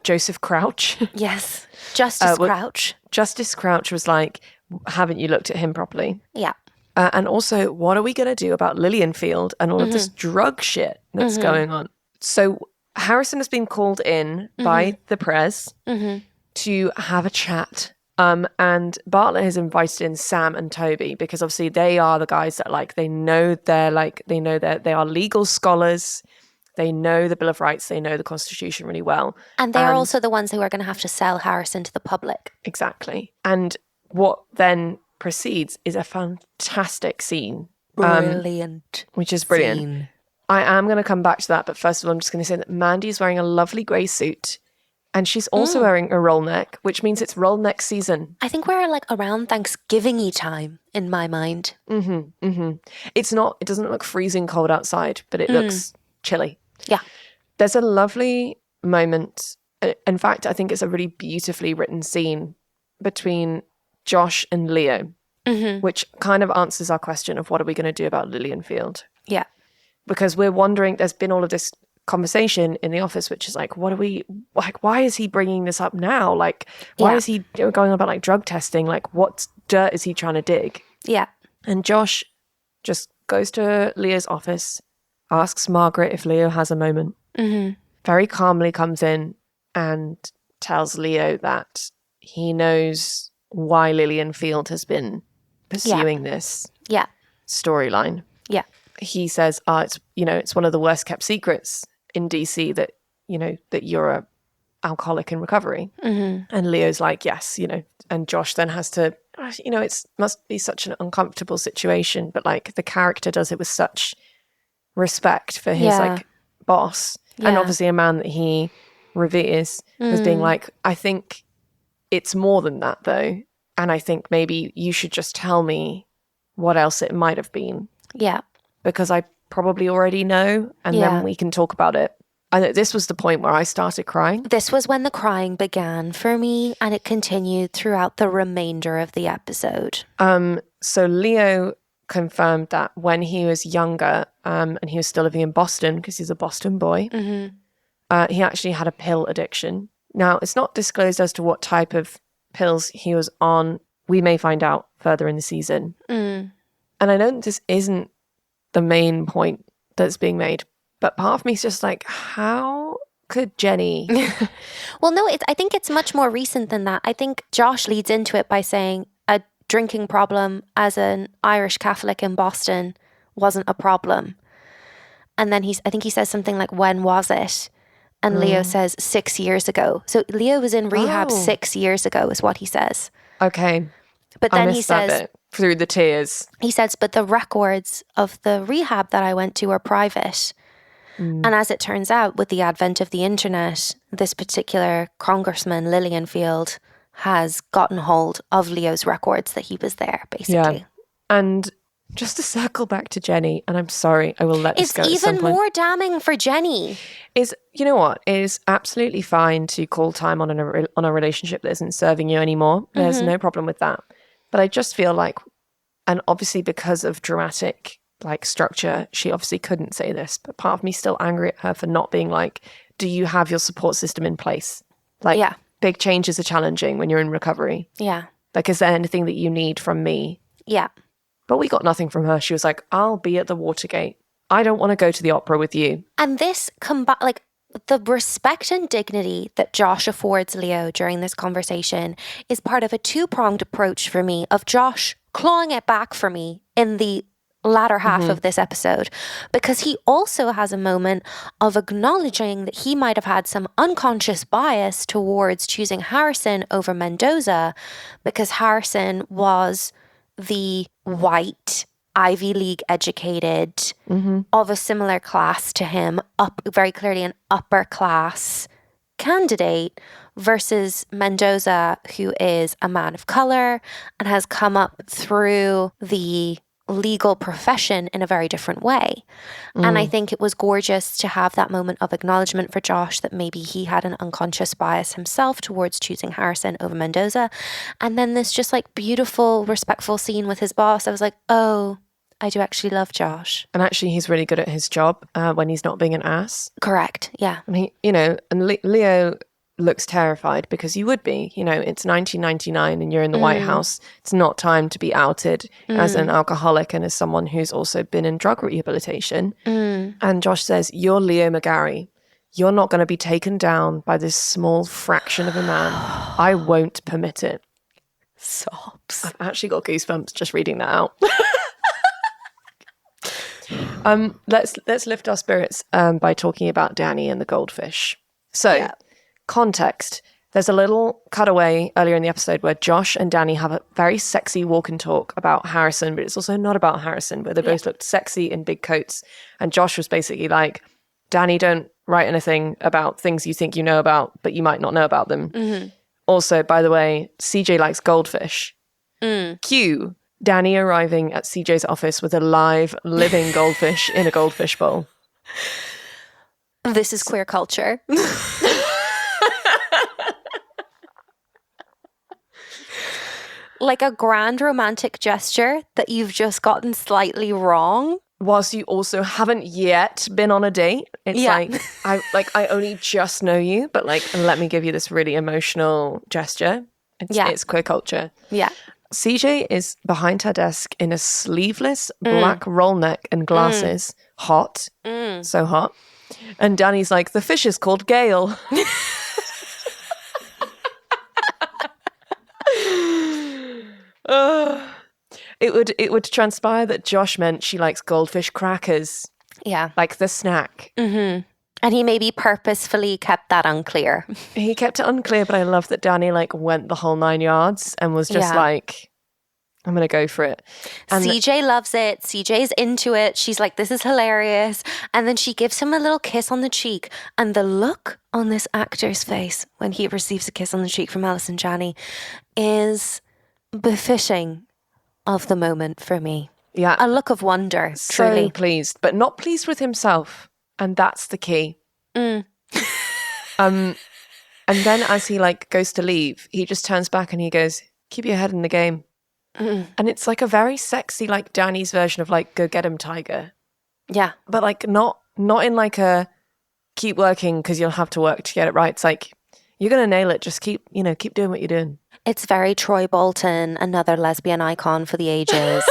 Speaker 2: Joseph Crouch.
Speaker 1: Yes, Justice Crouch.
Speaker 2: Justice Crouch was like, haven't you looked at him properly?
Speaker 1: Yeah.
Speaker 2: And also, what are we going to do about Lillian Field and all of this drug shit that's going on? So Harrison has been called in by the press to have a chat. And Bartlet has invited in Sam and Toby because obviously they are the guys that they know that they are legal scholars. They know the Bill of Rights. They know the Constitution really well.
Speaker 1: And they're also the ones who are going to have to sell Harrison to the public.
Speaker 2: Exactly. And what then proceeds is a fantastic scene.
Speaker 1: Brilliant.
Speaker 2: Which is brilliant.
Speaker 1: Scene.
Speaker 2: I am going to come back to that, but first of all, I'm just going to say that Mandy's wearing a lovely grey suit and she's also wearing a roll neck, which means it's roll neck season.
Speaker 1: I think we're around Thanksgiving-y time in my mind.
Speaker 2: It's not, it doesn't look freezing cold outside, but it looks chilly.
Speaker 1: Yeah.
Speaker 2: There's a lovely moment. In fact, I think it's a really beautifully written scene between Josh and Leo, which kind of answers our question of what are we going to do about Lillian Field?
Speaker 1: Yeah.
Speaker 2: Because we're wondering, there's been all of this conversation in the office, which is why is he bringing this up now? Why is he going on about drug testing? What dirt is he trying to dig?
Speaker 1: Yeah.
Speaker 2: And Josh just goes to Leo's office, asks Margaret if Leo has a moment, very calmly comes in and tells Leo that he knows why Lillian Field has been pursuing this storyline. Yeah. He says, it's one of the worst kept secrets in DC that you're a alcoholic in recovery. And Leo's like, yes, and Josh then has to, it must be such an uncomfortable situation, but the character does it with such respect for his boss. And obviously a man that he reveres as being I think it's more than that though. And I think maybe you should just tell me what else it might have been. Yeah. Because I probably already know, and then we can talk about it. And this was the point where I started crying.
Speaker 1: This was when the crying began for me, and it continued throughout the remainder of the episode.
Speaker 2: So Leo confirmed that when he was younger, and he was still living in Boston, because he's a Boston boy, he actually had a pill addiction. Now, it's not disclosed as to what type of pills he was on. We may find out further in the season. And I know that this isn't the main point that's being made, but part of me is just how could Jenny?
Speaker 1: Well, no, I think it's much more recent than that. I think Josh leads into it by saying a drinking problem as an Irish Catholic in Boston wasn't a problem. And then I think he says something like, when was it? And Leo says 6 years ago. So Leo was in rehab 6 years ago is what he says.
Speaker 2: Okay.
Speaker 1: But then he says,
Speaker 2: that bit through the tears.
Speaker 1: He says, but the records of the rehab that I went to are private. And as it turns out, with the advent of the internet, this particular congressman, Lillian Field, has gotten hold of Leo's records that he was there, basically.
Speaker 2: Yeah. And just to circle back to Jenny, and I'm sorry, I will let this go.
Speaker 1: It's even more damning for Jenny.
Speaker 2: You know what? It is absolutely fine to call time on a relationship that isn't serving you anymore. There's no problem with that. But I just feel and obviously because of dramatic structure, she obviously couldn't say this, but part of me still angry at her for not being do you have your support system in place? Like,
Speaker 1: Yeah.
Speaker 2: big changes are challenging when you're in recovery.
Speaker 1: Yeah.
Speaker 2: Like, is there anything that you need from me?
Speaker 1: Yeah.
Speaker 2: But we got nothing from her. She was like, I'll be at the Watergate. I don't want to go to the opera with you.
Speaker 1: And this like the respect and dignity that Josh affords Leo during this conversation is part of a two-pronged approach for me of Josh clawing it back for me in the latter half of this episode, because he also has a moment of acknowledging that he might have had some unconscious bias towards choosing Harrison over Mendoza because Harrison was the white, Ivy League educated, of a similar class to him, up very clearly an upper class candidate, versus Mendoza, who is a man of color and has come up through the legal profession in a very different way. And I think it was gorgeous to have that moment of acknowledgement for Josh that maybe he had an unconscious bias himself towards choosing Harrison over Mendoza. And then this just like beautiful, respectful scene with his boss. I was like, oh, I do actually love Josh.
Speaker 2: And actually, he's really good at his job when he's not being an ass.
Speaker 1: Correct. Yeah.
Speaker 2: And he, and Leo looks terrified, because you would be, it's 1999 and you're in the White House. It's not time to be outed as an alcoholic and as someone who's also been in drug rehabilitation. And Josh says, you're Leo McGarry. You're not going to be taken down by this small fraction of a man. I won't permit it.
Speaker 1: Sobs.
Speaker 2: I've actually got goosebumps just reading that out. Let's lift our spirits by talking about Danny and the goldfish. So, context. There's a little cutaway earlier in the episode where Josh and Danny have a very sexy walk and talk about Harrison, but it's also not about Harrison, where they both looked sexy in big coats. And Josh was basically like, Danny, don't write anything about things you think you know about, but you might not know about them. Also, by the way, CJ likes goldfish. Cue Danny arriving at CJ's office with a live, living goldfish in a goldfish bowl.
Speaker 1: This is queer culture. Like a grand romantic gesture that you've just gotten slightly wrong.
Speaker 2: Whilst you also haven't yet been on a date. It's I only just know you, but let me give you this really emotional gesture. It's queer culture.
Speaker 1: Yeah.
Speaker 2: CJ is behind her desk in a sleeveless black rollneck and glasses. Hot. So hot. And Danny's like, the fish is called Gale. It would transpire that Josh meant she likes goldfish crackers.
Speaker 1: Yeah.
Speaker 2: Like the snack.
Speaker 1: And he maybe purposefully kept that unclear.
Speaker 2: He kept it unclear, but I love that Danny went the whole 9 yards and was just like, I'm going to go for it. And
Speaker 1: CJ loves it. CJ's into it. She's like, this is hilarious. And then she gives him a little kiss on the cheek. And the look on this actor's face when he receives a kiss on the cheek from Alison Janney is befitting of the moment for me.
Speaker 2: Yeah.
Speaker 1: A look of wonder, truly.
Speaker 2: So pleased, but not pleased with himself. And that's the key. And then as he goes to leave, he just turns back and he goes, keep your head in the game. And it's a very sexy, Danny's version of go get him, tiger.
Speaker 1: Yeah.
Speaker 2: But not in a keep working because you'll have to work to get it right. It's you're going to nail it. Just keep doing what you're doing.
Speaker 1: It's very Troy Bolton, another lesbian icon for the ages.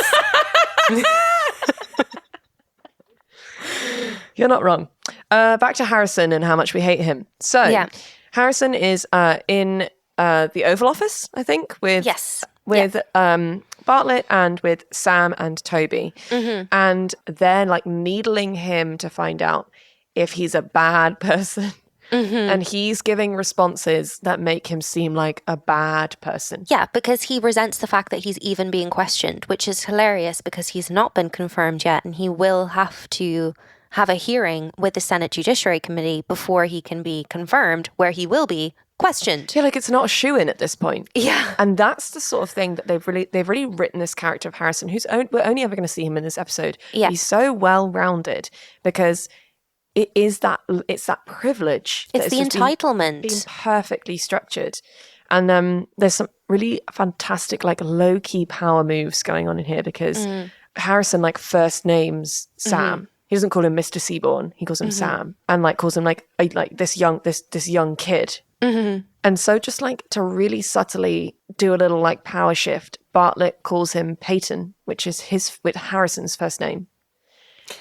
Speaker 2: You're not wrong. Back to Harrison and how much we hate him. So Harrison is in the Oval Office, I think, with Bartlet and with Sam and Toby. And they're needling him to find out if he's a bad person. And he's giving responses that make him seem like a bad person.
Speaker 1: Yeah, because he resents the fact that he's even being questioned, which is hilarious because he's not been confirmed yet and he will have to have a hearing with the Senate Judiciary Committee before he can be confirmed, where he will be questioned.
Speaker 2: Yeah, it's not a shoo-in at this point.
Speaker 1: Yeah.
Speaker 2: And that's the sort of thing that they've really written this character of Harrison, we're only ever going to see him in this episode.
Speaker 1: Yeah.
Speaker 2: He's so well-rounded because it's that privilege.
Speaker 1: It's the entitlement.
Speaker 2: Being perfectly structured. And there's some really fantastic, low-key power moves going on in here because Harrison, first names Sam. He doesn't call him Mr. Seaborn. He calls him Sam, and calls him this young kid. And so just like to really subtly do a little like power shift, Bartlet calls him Peyton, which is with Harrison's first name.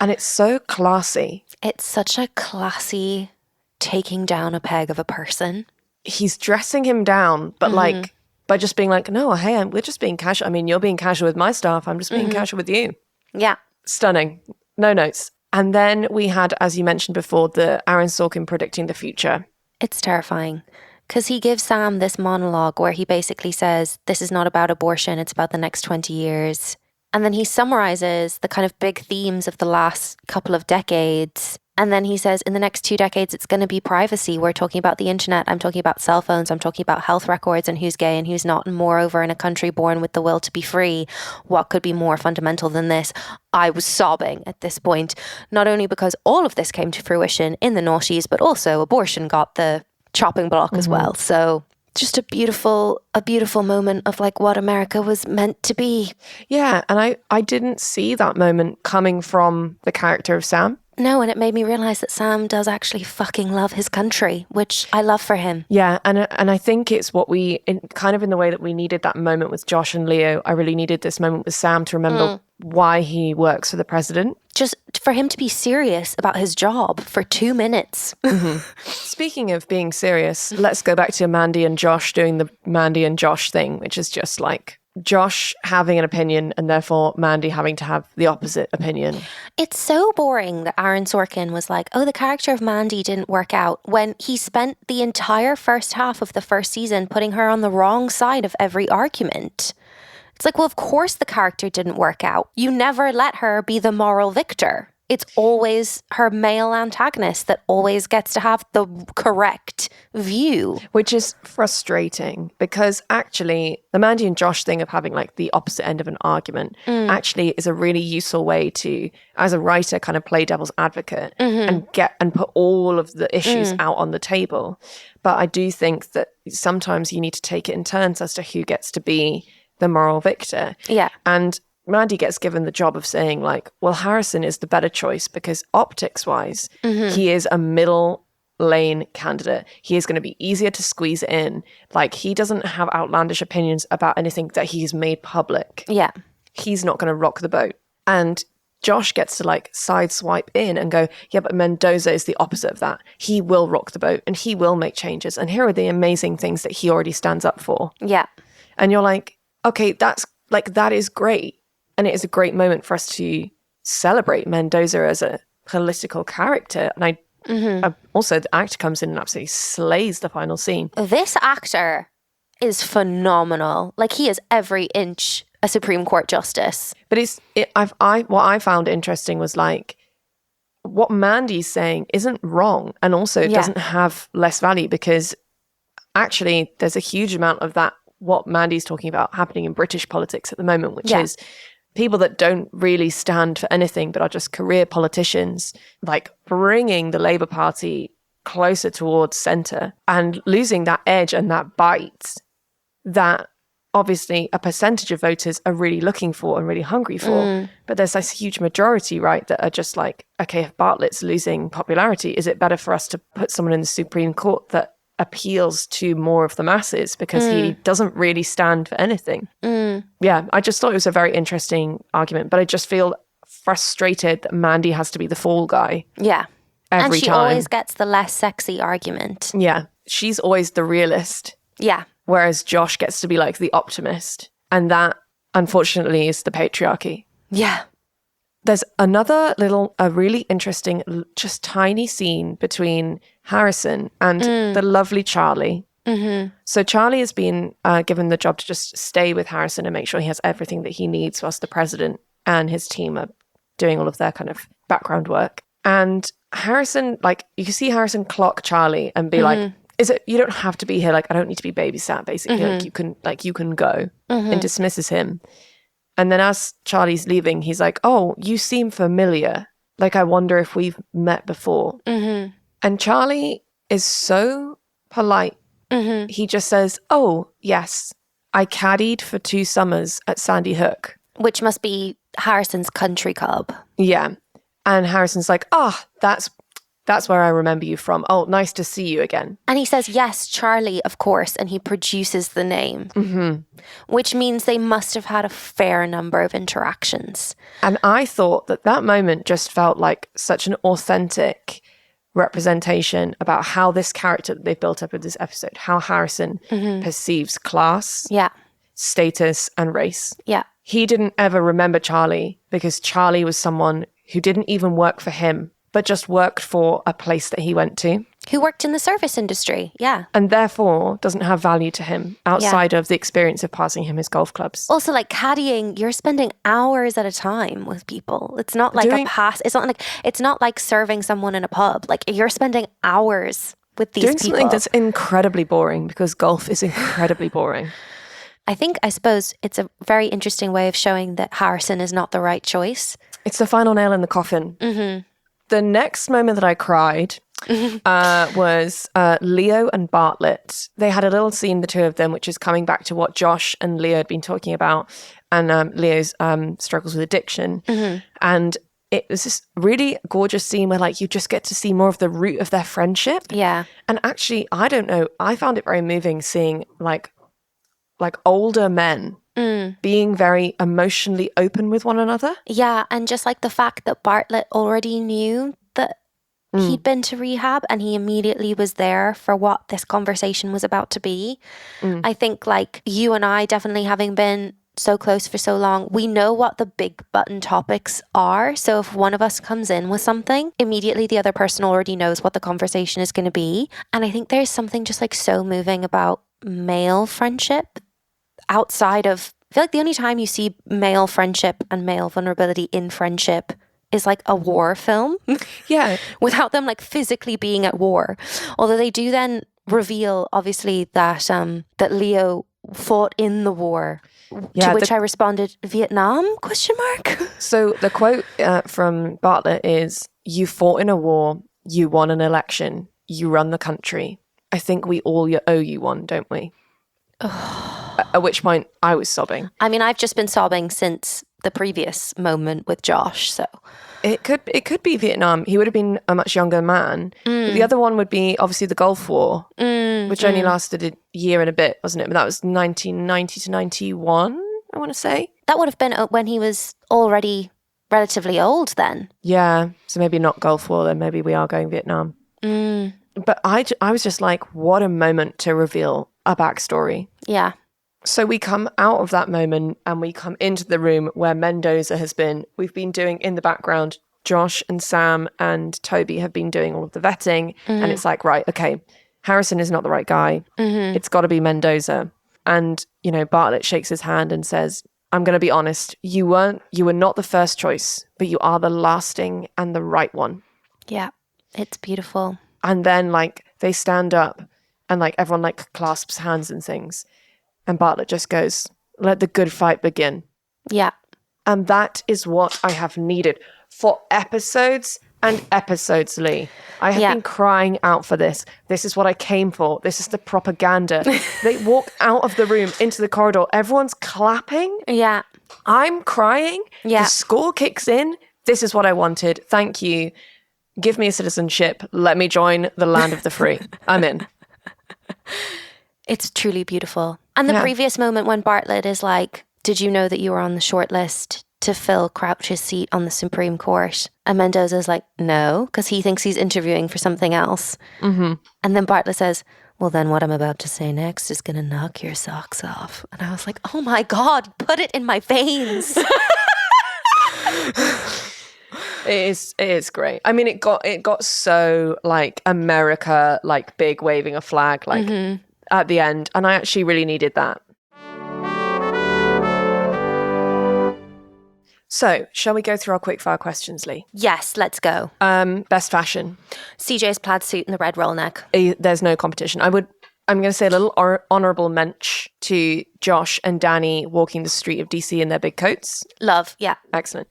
Speaker 2: And it's so classy.
Speaker 1: It's such a classy taking down a peg of a person.
Speaker 2: He's dressing him down, but like by just being like, no, hey, we're just being casual. I mean, you're being casual with my staff. I'm just being casual with you.
Speaker 1: Yeah.
Speaker 2: Stunning. No notes. And then we had, as you mentioned before, the Aaron Sorkin predicting the future.
Speaker 1: It's terrifying because he gives Sam this monologue where he basically says, this is not about abortion, it's about the next 20 years. And then he summarizes the kind of big themes of the last couple of decades. And then he says, in the next 2 decades, it's going to be privacy. We're talking about the internet. I'm talking about cell phones. I'm talking about health records and who's gay and who's not. And moreover, in a country born with the will to be free, what could be more fundamental than this? I was sobbing at this point, not only because all of this came to fruition in the noughties, but also abortion got the chopping block as well. So just a beautiful moment of like what America was meant to be.
Speaker 2: Yeah, and I didn't see that moment coming from the character of Sam.
Speaker 1: No, and it made me realize that Sam does actually fucking love his country, which I love for him.
Speaker 2: Yeah, and I think it's what kind of in the way that we needed that moment with Josh and Leo, I really needed this moment with Sam to remember why he works for the president.
Speaker 1: Just for him to be serious about his job for 2 minutes.
Speaker 2: Speaking of being serious, let's go back to Mandy and Josh doing the Mandy and Josh thing, which is just like Josh having an opinion and therefore Mandy having to have the opposite opinion.
Speaker 1: It's so boring that Aaron Sorkin was like, oh, the character of Mandy didn't work out when he spent the entire first half of the first season putting her on the wrong side of every argument. It's like, well, of course the character didn't work out. You never let her be the moral victor. It's always her male antagonist that always gets to have the correct view.
Speaker 2: Which is frustrating because actually the Mandy and Josh thing of having like the opposite end of an argument actually is a really useful way to, as a writer, kind of play devil's advocate and put all of the issues out on the table. But I do think that sometimes you need to take it in turns as to who gets to be the moral victor.
Speaker 1: Yeah.
Speaker 2: And Mandy gets given the job of saying like, well, Harrison is the better choice because optics-wise, he is a middle lane candidate. He is going to be easier to squeeze in. Like, he doesn't have outlandish opinions about anything that he's made public.
Speaker 1: Yeah.
Speaker 2: He's not going to rock the boat. And Josh gets to like sideswipe in and go, yeah, but Mendoza is the opposite of that. He will rock the boat and he will make changes. And here are the amazing things that he already stands up for.
Speaker 1: Yeah.
Speaker 2: And you're like, okay, that is great. And it is a great moment for us to celebrate Mendoza as a political character. And also the actor comes in and absolutely slays the final scene.
Speaker 1: This actor is phenomenal. Like, he is every inch a Supreme Court justice.
Speaker 2: But what I found interesting was like, what Mandy's saying isn't wrong, and also it doesn't have less value, because actually there's a huge amount of that, what Mandy's talking about, happening in British politics at the moment, which is people that don't really stand for anything but are just career politicians, like bringing the Labour Party closer towards centre and losing that edge and that bite that obviously a percentage of voters are really looking for and really hungry for. But there's this huge majority, right, that are just like, okay, if Bartlet's losing popularity, is it better for us to put someone in the Supreme Court that appeals to more of the masses because he doesn't really stand for anything? Yeah, I just thought it was a very interesting argument, but I just feel frustrated that Mandy has to be the fall guy.
Speaker 1: Yeah.
Speaker 2: Every
Speaker 1: and she
Speaker 2: time.
Speaker 1: always gets the less sexy argument.
Speaker 2: Yeah, she's always the realist.
Speaker 1: Yeah.
Speaker 2: Whereas Josh gets to be like the optimist. And that, unfortunately, is the patriarchy.
Speaker 1: Yeah.
Speaker 2: There's a really interesting, just tiny scene between Harrison and the lovely Charlie. So Charlie has been given the job to just stay with Harrison and make sure he has everything that he needs whilst the president and his team are doing all of their kind of background work. And Harrison, like, you can see Harrison clock Charlie and be like, you don't have to be here, like, I don't need to be babysat, basically. You can go, and dismisses him. And then as Charlie's leaving, he's like, oh, you seem familiar. Like, I wonder if we've met before. And Charlie is so polite. He just says, oh, yes, I caddied for 2 summers at Sandy Hook.
Speaker 1: Which must be Harrison's country club.
Speaker 2: Yeah. And Harrison's like, that's That's where I remember you from. Oh, nice to see you again.
Speaker 1: And he says, yes, Charlie, of course. And he produces the name, which means they must have had a fair number of interactions.
Speaker 2: And I thought that moment just felt like such an authentic representation about how this character that they've built up in this episode, how Harrison perceives class, status, and race.
Speaker 1: Yeah.
Speaker 2: He didn't ever remember Charlie because Charlie was someone who didn't even work for him, but just worked for a place that he went to.
Speaker 1: Who worked in the service industry, yeah.
Speaker 2: And therefore doesn't have value to him outside of the experience of passing him his golf clubs.
Speaker 1: Also, like caddying, you're spending hours at a time with people. It's not like it's not like serving someone in a pub. Like you're spending hours with these people.
Speaker 2: Doing something that's incredibly boring because golf is incredibly boring.
Speaker 1: I suppose it's a very interesting way of showing that Harrison is not the right choice.
Speaker 2: It's the final nail in the coffin. The next moment that I cried was Leo and Bartlet. They had a little scene, the two of them, which is coming back to what Josh and Leo had been talking about, and Leo's struggles with addiction. And it was this really gorgeous scene where like you just get to see more of the root of their friendship.
Speaker 1: Yeah.
Speaker 2: And actually, I don't know, I found it very moving seeing like older men being very emotionally open with one another.
Speaker 1: Yeah, and just like the fact that Bartlet already knew that he'd been to rehab and he immediately was there for what this conversation was about to be. I think like you and I, definitely having been so close for so long, we know what the big button topics are. So if one of us comes in with something, immediately the other person already knows what the conversation is going to be. And I think there's something just like so moving about male friendship outside of, I feel like the only time you see male friendship and male vulnerability in friendship is like a war film.
Speaker 2: Yeah.
Speaker 1: Without them like physically being at war. Although they do then reveal obviously that that Leo fought in the war. To which I responded, Vietnam? ?
Speaker 2: So the quote from Bartlett is, "You fought in a war, you won an election, you run the country. I think we all owe you one, don't we?" At which point I was sobbing.
Speaker 1: I mean, I've just been sobbing since the previous moment with Josh, so
Speaker 2: it could be Vietnam. He would have been a much younger man. The other one would be obviously the Gulf War, which only lasted a year and a bit, wasn't it? But that was 1990 to 91, I want to say. That
Speaker 1: would have been when he was already relatively old then.
Speaker 2: Yeah, so maybe not Gulf War then. Maybe we are going Vietnam. But I was just like, what a moment to reveal a backstory.
Speaker 1: Yeah.
Speaker 2: So we come out of that moment and we come into the room where Mendoza has been. We've been doing in the background, Josh and Sam and Toby have been doing all of the vetting. And it's like, right, okay, Harrison is not the right guy. It's got to be Mendoza. And, you know, Bartlett shakes his hand and says, I'm going to be honest, you were not the first choice, but you are the lasting and the right one.
Speaker 1: Yeah, it's beautiful.
Speaker 2: And then like they stand up and like everyone like clasps hands and things. And Bartlett just goes, let the good fight begin.
Speaker 1: Yeah.
Speaker 2: And that is what I have needed for episodes and episodes, Leigh. I have been crying out for this. This is what I came for. This is the propaganda. They walk out of the room into the corridor. Everyone's clapping.
Speaker 1: Yeah.
Speaker 2: I'm crying.
Speaker 1: Yeah.
Speaker 2: The score kicks in. This is what I wanted. Thank you. Give me a citizenship. Let me join the land of the free. I'm in.
Speaker 1: It's truly beautiful. And the previous moment when Bartlett is like, did you know that you were on the short list to fill Crouch's seat on the Supreme Court? And Mendoza's like, no, because he thinks he's interviewing for something else. And then Bartlett says, well, then what I'm about to say next is going to knock your socks off. And I was like, oh my God, put it in my veins.
Speaker 2: It is great. I mean, it got so like America, like big waving a flag, like at the end. And I actually really needed that. So, shall we go through our quickfire questions, Leigh?
Speaker 1: Yes, let's go.
Speaker 2: Best fashion.
Speaker 1: CJ's plaid suit and the red rollneck.
Speaker 2: There's no competition. I'm going to say a little honourable mensch to Josh and Danny walking the street of DC in their big coats.
Speaker 1: Love, yeah.
Speaker 2: Excellent.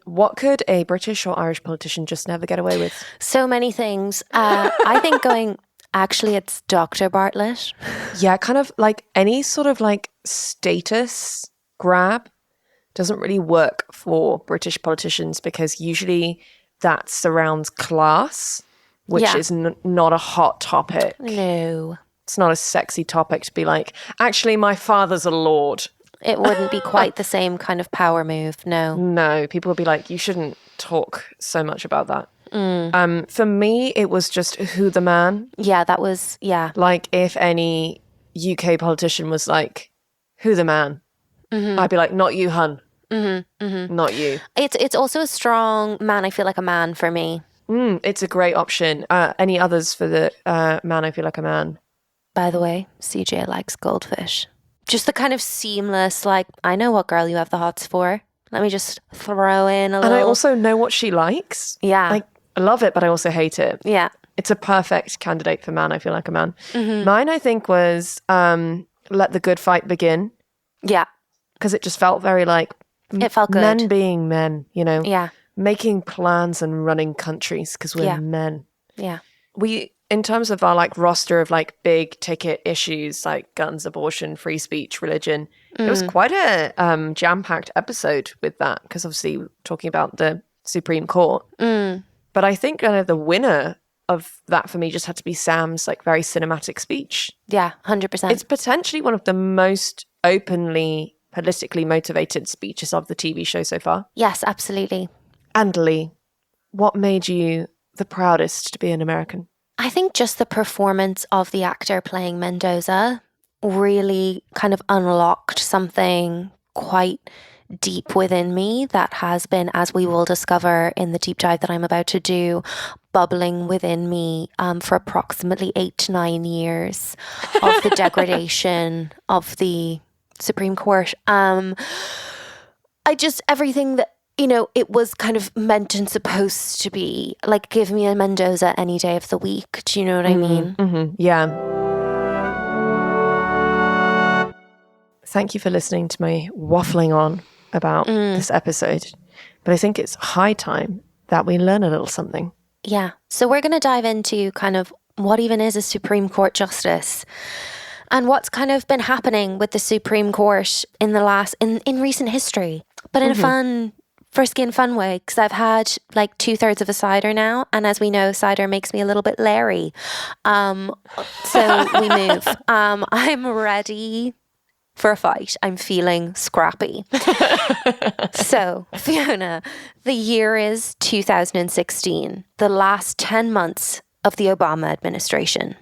Speaker 2: What could a British or Irish politician just never get away with?
Speaker 1: So many things. I think actually it's Dr. Bartlett.
Speaker 2: Yeah, kind of like any sort of like status grab doesn't really work for British politicians because usually that surrounds class, which
Speaker 1: Yeah.
Speaker 2: is not a hot topic.
Speaker 1: No.
Speaker 2: It's not a sexy topic to be like, actually, my father's a lord.
Speaker 1: It wouldn't be quite the same kind of power move, no.
Speaker 2: No, people would be like, you shouldn't talk so much about that. For me, it was just who the man.
Speaker 1: Yeah, that was, yeah.
Speaker 2: Like, if any UK politician was like, who the man? I'd be like, not you, hun. Not you.
Speaker 1: It's also a strong man, I feel like a man for me.
Speaker 2: It's a great option. Any others for the man, I feel like a man?
Speaker 1: By the way, CJ likes goldfish. Just the kind of seamless, like, I know what girl you have the hots for. Let me just throw in a little.
Speaker 2: And I also know what she likes.
Speaker 1: Yeah.
Speaker 2: I love it, but I also hate it.
Speaker 1: Yeah.
Speaker 2: It's a perfect candidate for man, I feel like a man. Mine, I think, was Let the Good Fight Begin.
Speaker 1: Yeah.
Speaker 2: Because it just felt very like
Speaker 1: It felt good.
Speaker 2: men being men, you know?
Speaker 1: Yeah.
Speaker 2: Making plans and running countries because we're men.
Speaker 1: Yeah.
Speaker 2: We, in terms of our like roster of like big ticket issues like guns, abortion, free speech, religion, it was quite a jam-packed episode with that because obviously we're talking about the Supreme Court. But I think kind of the winner of that for me just had to be Sam's like very cinematic speech.
Speaker 1: Yeah, 100%.
Speaker 2: It's potentially one of the most openly politically motivated speeches of the TV show so far.
Speaker 1: Yes, absolutely.
Speaker 2: And Leigh, what made you the proudest to be an American?
Speaker 1: I think just the performance of the actor playing Mendoza really kind of unlocked something quite deep within me that has been, as we will discover in the deep dive that I'm about to do, bubbling within me for approximately 8 to 9 years of the degradation of the Supreme Court. Everything that, you know, it was kind of meant and supposed to be. Like, give me a Mendoza any day of the week. Do you know what I mean?
Speaker 2: Yeah. Thank you for listening to me waffling on about this episode. But I think it's high time that we learn a little something.
Speaker 1: Yeah. So we're going to dive into kind of what even is a Supreme Court justice and what's kind of been happening with the Supreme Court in recent history, but in a fun, frisky and fun way, because I've had like 2/3 of a cider now, and as we know, cider makes me a little bit leery. So we move. I'm ready for a fight. I'm feeling scrappy. So, Fiona, the year is 2016, the last 10 months of the Obama administration.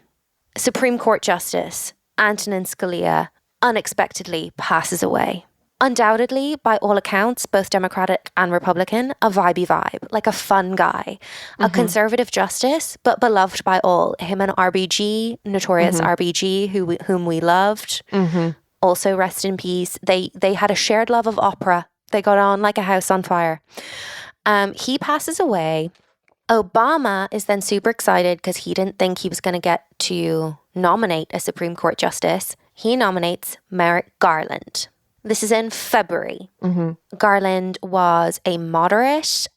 Speaker 1: Supreme Court Justice Antonin Scalia unexpectedly passes away. Undoubtedly, by all accounts, both Democratic and Republican, a vibey vibe, like a fun guy, a conservative justice, but beloved by all. Him and RBG, notorious RBG, whom we loved. Also, rest in peace. They had a shared love of opera. They got on like a house on fire. He passes away. Obama is then super excited because he didn't think he was going to get to nominate a Supreme Court justice. He nominates Merrick Garland. This is in February. Garland was a moderate.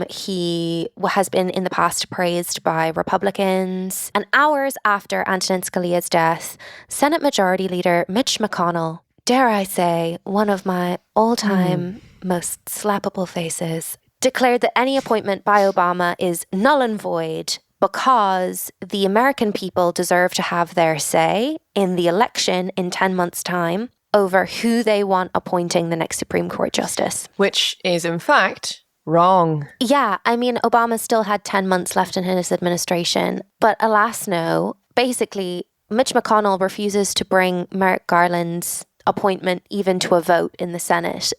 Speaker 1: He has been in the past praised by Republicans. And hours after Antonin Scalia's death, Senate Majority Leader Mitch McConnell, dare I say, one of my all-time most slappable faces, declared that any appointment by Obama is null and void because the American people deserve to have their say in the election in 10 months' time over who they want appointing the next Supreme Court justice.
Speaker 2: Which is, in fact, wrong.
Speaker 1: Yeah, I mean, Obama still had 10 months left in his administration, but alas no. Basically, Mitch McConnell refuses to bring Merrick Garland's appointment even to a vote in the Senate.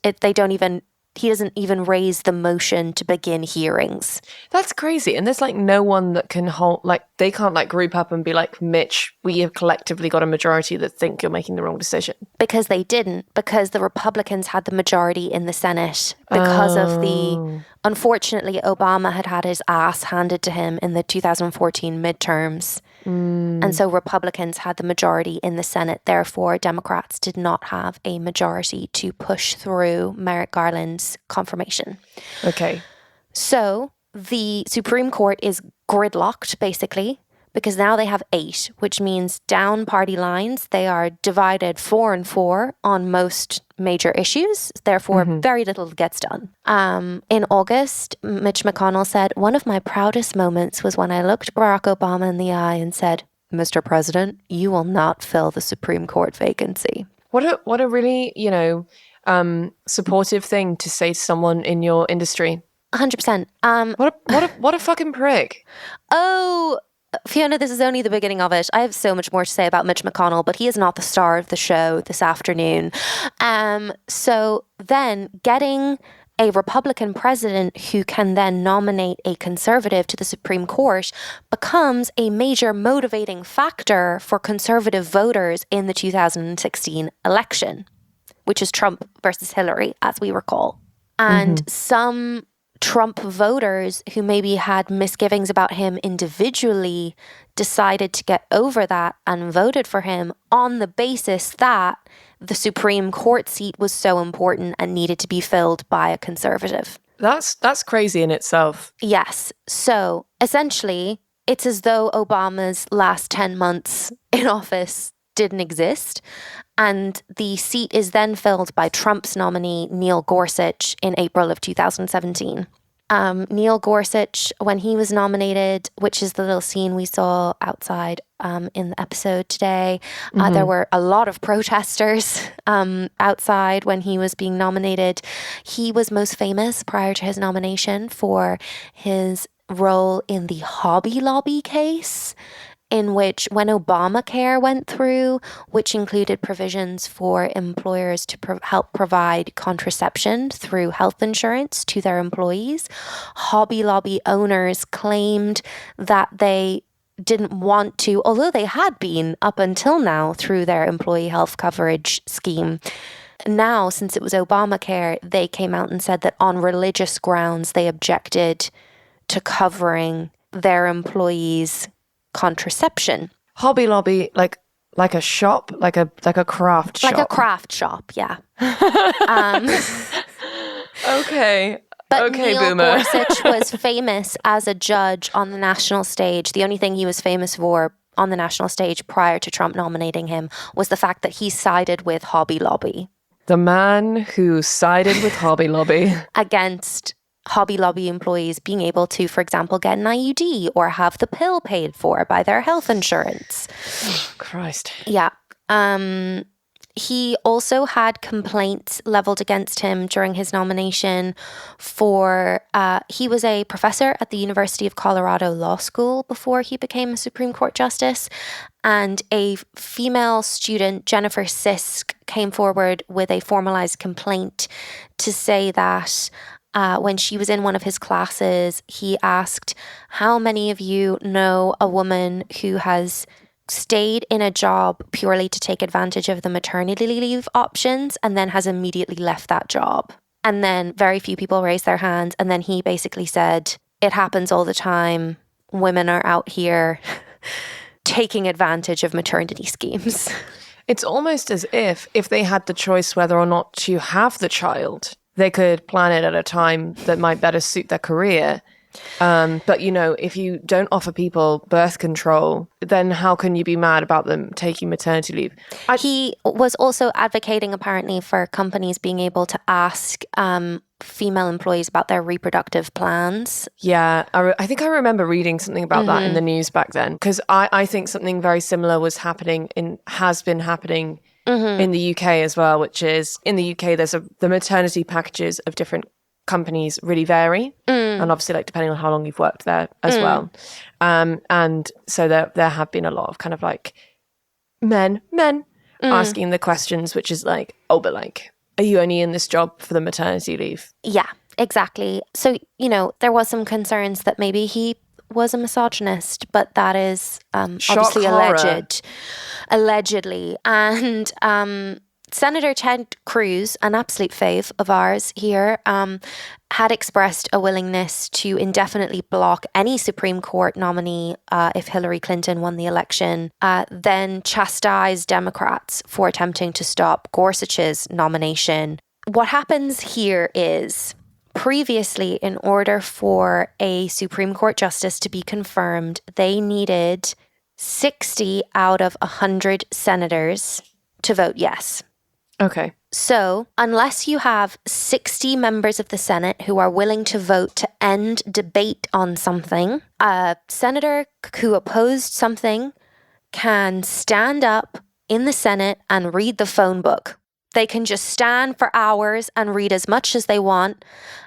Speaker 1: He doesn't even raise the motion to begin hearings.
Speaker 2: That's crazy. And there's like no one that can hold, like they can't like group up and be like, Mitch, we have collectively got a majority that think you're making the wrong decision.
Speaker 1: Because they didn't, because the Republicans had the majority in the Senate because of unfortunately, Obama had his ass handed to him in the 2014 midterms. And so Republicans had the majority in the Senate. Therefore, Democrats did not have a majority to push through Merrick Garland's confirmation.
Speaker 2: Okay.
Speaker 1: So the Supreme Court is gridlocked, basically, because now they have 8, which means down party lines, they are divided 4 and 4 on most major issues. Therefore, very little gets done. In August, Mitch McConnell said, "One of my proudest moments was when I looked Barack Obama in the eye and said, 'Mr. President, you will not fill the Supreme Court vacancy.'"
Speaker 2: What a really, supportive thing to say to someone in your industry.
Speaker 1: 100%.
Speaker 2: What a fucking prick.
Speaker 1: Oh, Fiona, this is only the beginning of it. I have so much more to say about Mitch McConnell, but he is not the star of the show this afternoon. So then getting a Republican president who can then nominate a conservative to the Supreme Court becomes a major motivating factor for conservative voters in the 2016 election, which is Trump versus Hillary, as we recall. And some Trump voters who maybe had misgivings about him individually decided to get over that and voted for him on the basis that the Supreme Court seat was so important and needed to be filled by a conservative.
Speaker 2: That's crazy in itself.
Speaker 1: Yes. So essentially, it's as though Obama's last 10 months in office didn't exist. And the seat is then filled by Trump's nominee, Neil Gorsuch, in April of 2017. Neil Gorsuch, when he was nominated, which is the little scene we saw outside in the episode today, there were a lot of protesters outside when he was being nominated. He was most famous prior to his nomination for his role in the Hobby Lobby case, in which when Obamacare went through, which included provisions for employers to help provide contraception through health insurance to their employees, Hobby Lobby owners claimed that they didn't want to, although they had been up until now through their employee health coverage scheme. Now, since it was Obamacare, they came out and said that on religious grounds, they objected to covering their employees' contraception.
Speaker 2: Hobby Lobby, like a shop, like a craft shop.
Speaker 1: Like a craft shop, yeah.
Speaker 2: Okay.
Speaker 1: But
Speaker 2: okay,
Speaker 1: Neil
Speaker 2: boomer.
Speaker 1: Gorsuch was famous as a judge on the national stage. The only thing he was famous for on the national stage prior to Trump nominating him was the fact that he sided with Hobby Lobby.
Speaker 2: The man who sided with Hobby Lobby
Speaker 1: against Hobby Lobby employees being able to, for example, get an IUD or have the pill paid for by their health insurance.
Speaker 2: Christ.
Speaker 1: Yeah. He also had complaints leveled against him during his nomination for, he was a professor at the University of Colorado Law School before he became a Supreme Court Justice. And a female student, Jennifer Sisk, came forward with a formalized complaint to say that when she was in one of his classes, he asked, "How many of you know a woman who has stayed in a job purely to take advantage of the maternity leave options and then has immediately left that job?" And then very few people raised their hands. And then he basically said, "It happens all the time. Women are out here taking advantage of maternity schemes."
Speaker 2: It's almost as if they had the choice whether or not to have the child, they could plan it at a time that might better suit their career. But, if you don't offer people birth control, then how can you be mad about them taking maternity leave?
Speaker 1: He was also advocating, apparently, for companies being able to ask female employees about their reproductive plans.
Speaker 2: Yeah, I think I remember reading something about that in the news back then, because I think something very similar has been happening in the UK as well, which is in the UK, the maternity packages of different companies really vary. And obviously, depending on how long you've worked there as well. And so there have been a lot of kind of men asking the questions, which is are you only in this job for the maternity leave?
Speaker 1: Yeah, exactly. So, there was some concerns that maybe he was a misogynist, but that is obviously allegedly. And Senator Ted Cruz, an absolute fave of ours here, had expressed a willingness to indefinitely block any Supreme Court nominee if Hillary Clinton won the election, then chastised Democrats for attempting to stop Gorsuch's nomination. What happens here is, previously, in order for a Supreme Court justice to be confirmed, they needed 60 out of 100 senators to vote yes.
Speaker 2: Okay.
Speaker 1: So, unless you have 60 members of the Senate who are willing to vote to end debate on something, a senator who opposed something can stand up in the Senate and read the phone book. They can just stand for hours and read as much as they want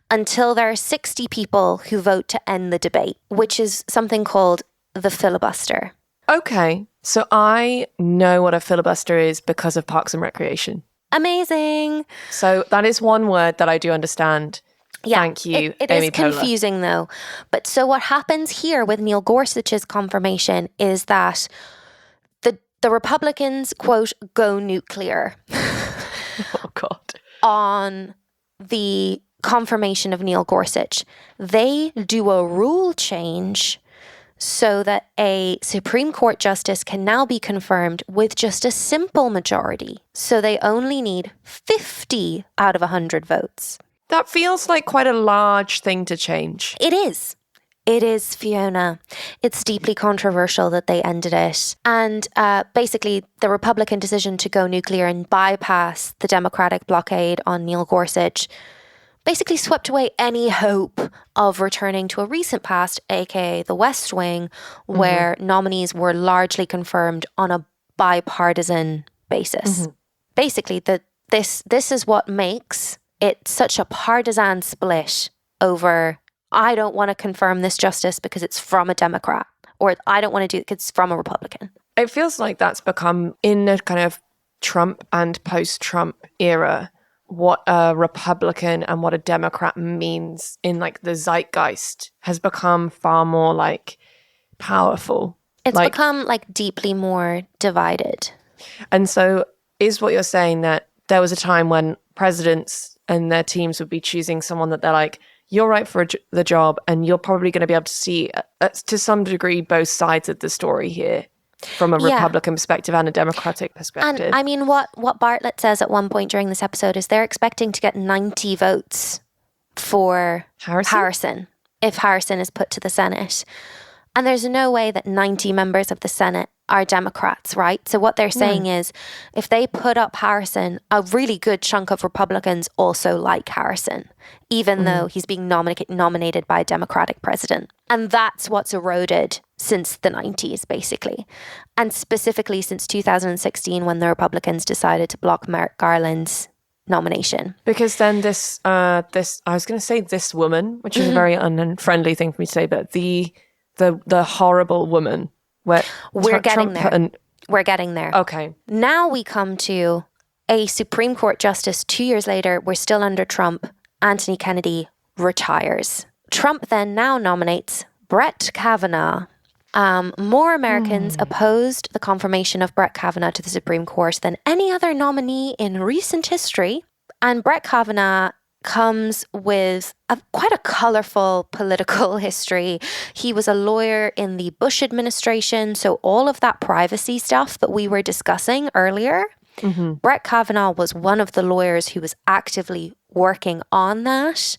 Speaker 1: until there are 60 people who vote to end the debate, which is something called the filibuster.
Speaker 2: Okay. So I know what a filibuster is because of Parks and Recreation.
Speaker 1: Amazing.
Speaker 2: So that is one word that I do understand.
Speaker 1: Yeah,
Speaker 2: Thank you,
Speaker 1: it
Speaker 2: Amy
Speaker 1: is
Speaker 2: Poehler.
Speaker 1: confusing though. But so what happens here with Neil Gorsuch's confirmation is that the Republicans, quote, go nuclear.
Speaker 2: Oh, God.
Speaker 1: On the confirmation of Neil Gorsuch. They do a rule change so that a Supreme Court justice can now be confirmed with just a simple majority. So they only need 50 out of 100 votes.
Speaker 2: That feels like quite a large thing to change.
Speaker 1: It is. It is, Fiona. It's deeply controversial that they ended it. And basically, the Republican decision to go nuclear and bypass the Democratic blockade on Neil Gorsuch basically swept away any hope of returning to a recent past, aka the West Wing, where nominees were largely confirmed on a bipartisan basis. Basically, this is what makes it such a partisan split over, I don't want to confirm this justice because it's from a Democrat, or I don't want to do it because it's from a Republican.
Speaker 2: It feels like that's become, in the kind of Trump and post-Trump era, what a Republican and what a Democrat means in like the zeitgeist has become far more like powerful.
Speaker 1: It's become like deeply more divided.
Speaker 2: And so is what you're saying that there was a time when presidents and their teams would be choosing someone that they're like, you're right for the job, and you're probably going to be able to see, to some degree, both sides of the story here from a Republican perspective and a Democratic perspective.
Speaker 1: And I mean, what Bartlet says at one point during this episode is they're expecting to get 90 votes for Harrison if Harrison is put to the Senate. And there's no way that 90 members of the Senate are Democrats, right? So what they're saying is if they put up Harrison, a really good chunk of Republicans also like Harrison, even though he's being nominated by a Democratic president. And that's what's eroded since the 90s, basically. And specifically since 2016, when the Republicans decided to block Merrick Garland's nomination.
Speaker 2: Because then this I was going to say this woman, which is a very unfriendly thing for me to say, but the horrible woman.
Speaker 1: We're getting there.
Speaker 2: Okay.
Speaker 1: Now we come to a Supreme Court justice 2 years later. We're still under Trump. Anthony Kennedy retires. Trump then now nominates Brett Kavanaugh. More Americans opposed the confirmation of Brett Kavanaugh to the Supreme Court than any other nominee in recent history. And Brett Kavanaugh comes with quite a colorful political history. He was a lawyer in the Bush administration, so all of that privacy stuff that we were discussing earlier, Brett Kavanaugh was one of the lawyers who was actively working on that.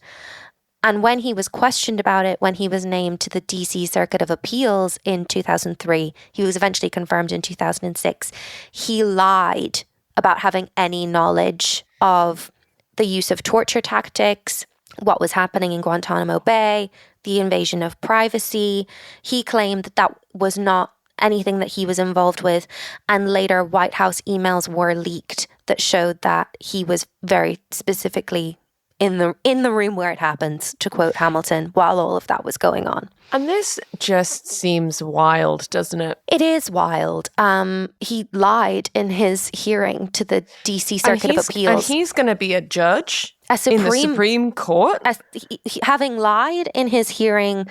Speaker 1: And when he was questioned about it, when he was named to the DC Circuit of Appeals in 2003, he was eventually confirmed in 2006, he lied about having any knowledge of the use of torture tactics, what was happening in Guantanamo Bay, the invasion of privacy. He claimed that that was not anything that he was involved with. And later, White House emails were leaked that showed that he was very specifically in the room where it happens, to quote Hamilton, while all of that was going on.
Speaker 2: And this just seems wild, doesn't it?
Speaker 1: It is wild. He lied in his hearing to the DC Circuit of Appeals.
Speaker 2: And he's going to be a judge in the Supreme Court?
Speaker 1: Having lied in his hearing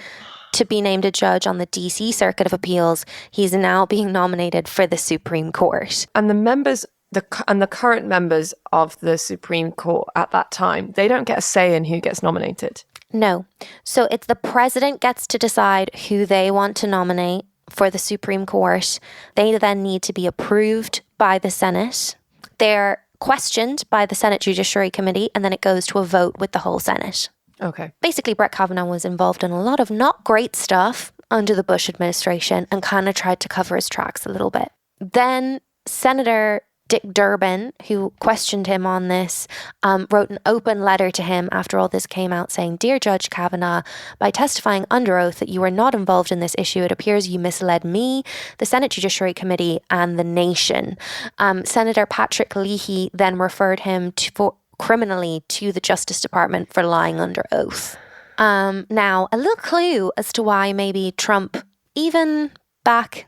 Speaker 1: to be named a judge on the DC Circuit of Appeals, he's now being nominated for the Supreme Court.
Speaker 2: And the current members of the Supreme Court at that time, they don't get a say in who gets nominated.
Speaker 1: No. So it's the president gets to decide who they want to nominate for the Supreme Court. They then need to be approved by the Senate. They're questioned by the Senate Judiciary Committee, and then it goes to a vote with the whole Senate.
Speaker 2: Okay.
Speaker 1: Basically, Brett Kavanaugh was involved in a lot of not great stuff under the Bush administration and kind of tried to cover his tracks a little bit. Then Senator Dick Durbin, who questioned him on this, wrote an open letter to him after all this came out saying, "Dear Judge Kavanaugh, by testifying under oath that you were not involved in this issue, it appears you misled me, the Senate Judiciary Committee, and the nation." Senator Patrick Leahy then referred him criminally to the Justice Department for lying under oath. Now, a little clue as to why maybe Trump, even back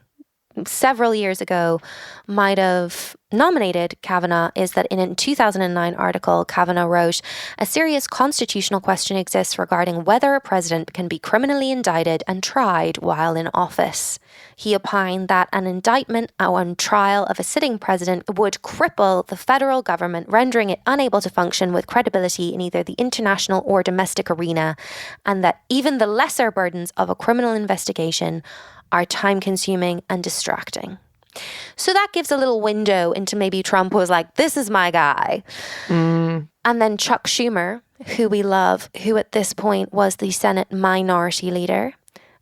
Speaker 1: several years ago, might have nominated Kavanaugh is that in a 2009 article, Kavanaugh wrote, "A serious constitutional question exists regarding whether a president can be criminally indicted and tried while in office." He opined that an indictment on trial of a sitting president would cripple the federal government, rendering it unable to function with credibility in either the international or domestic arena, and that even the lesser burdens of a criminal investigation are time-consuming and distracting. So that gives a little window into maybe Trump was like, this is my guy. And then Chuck Schumer, who we love, who at this point was the Senate minority leader,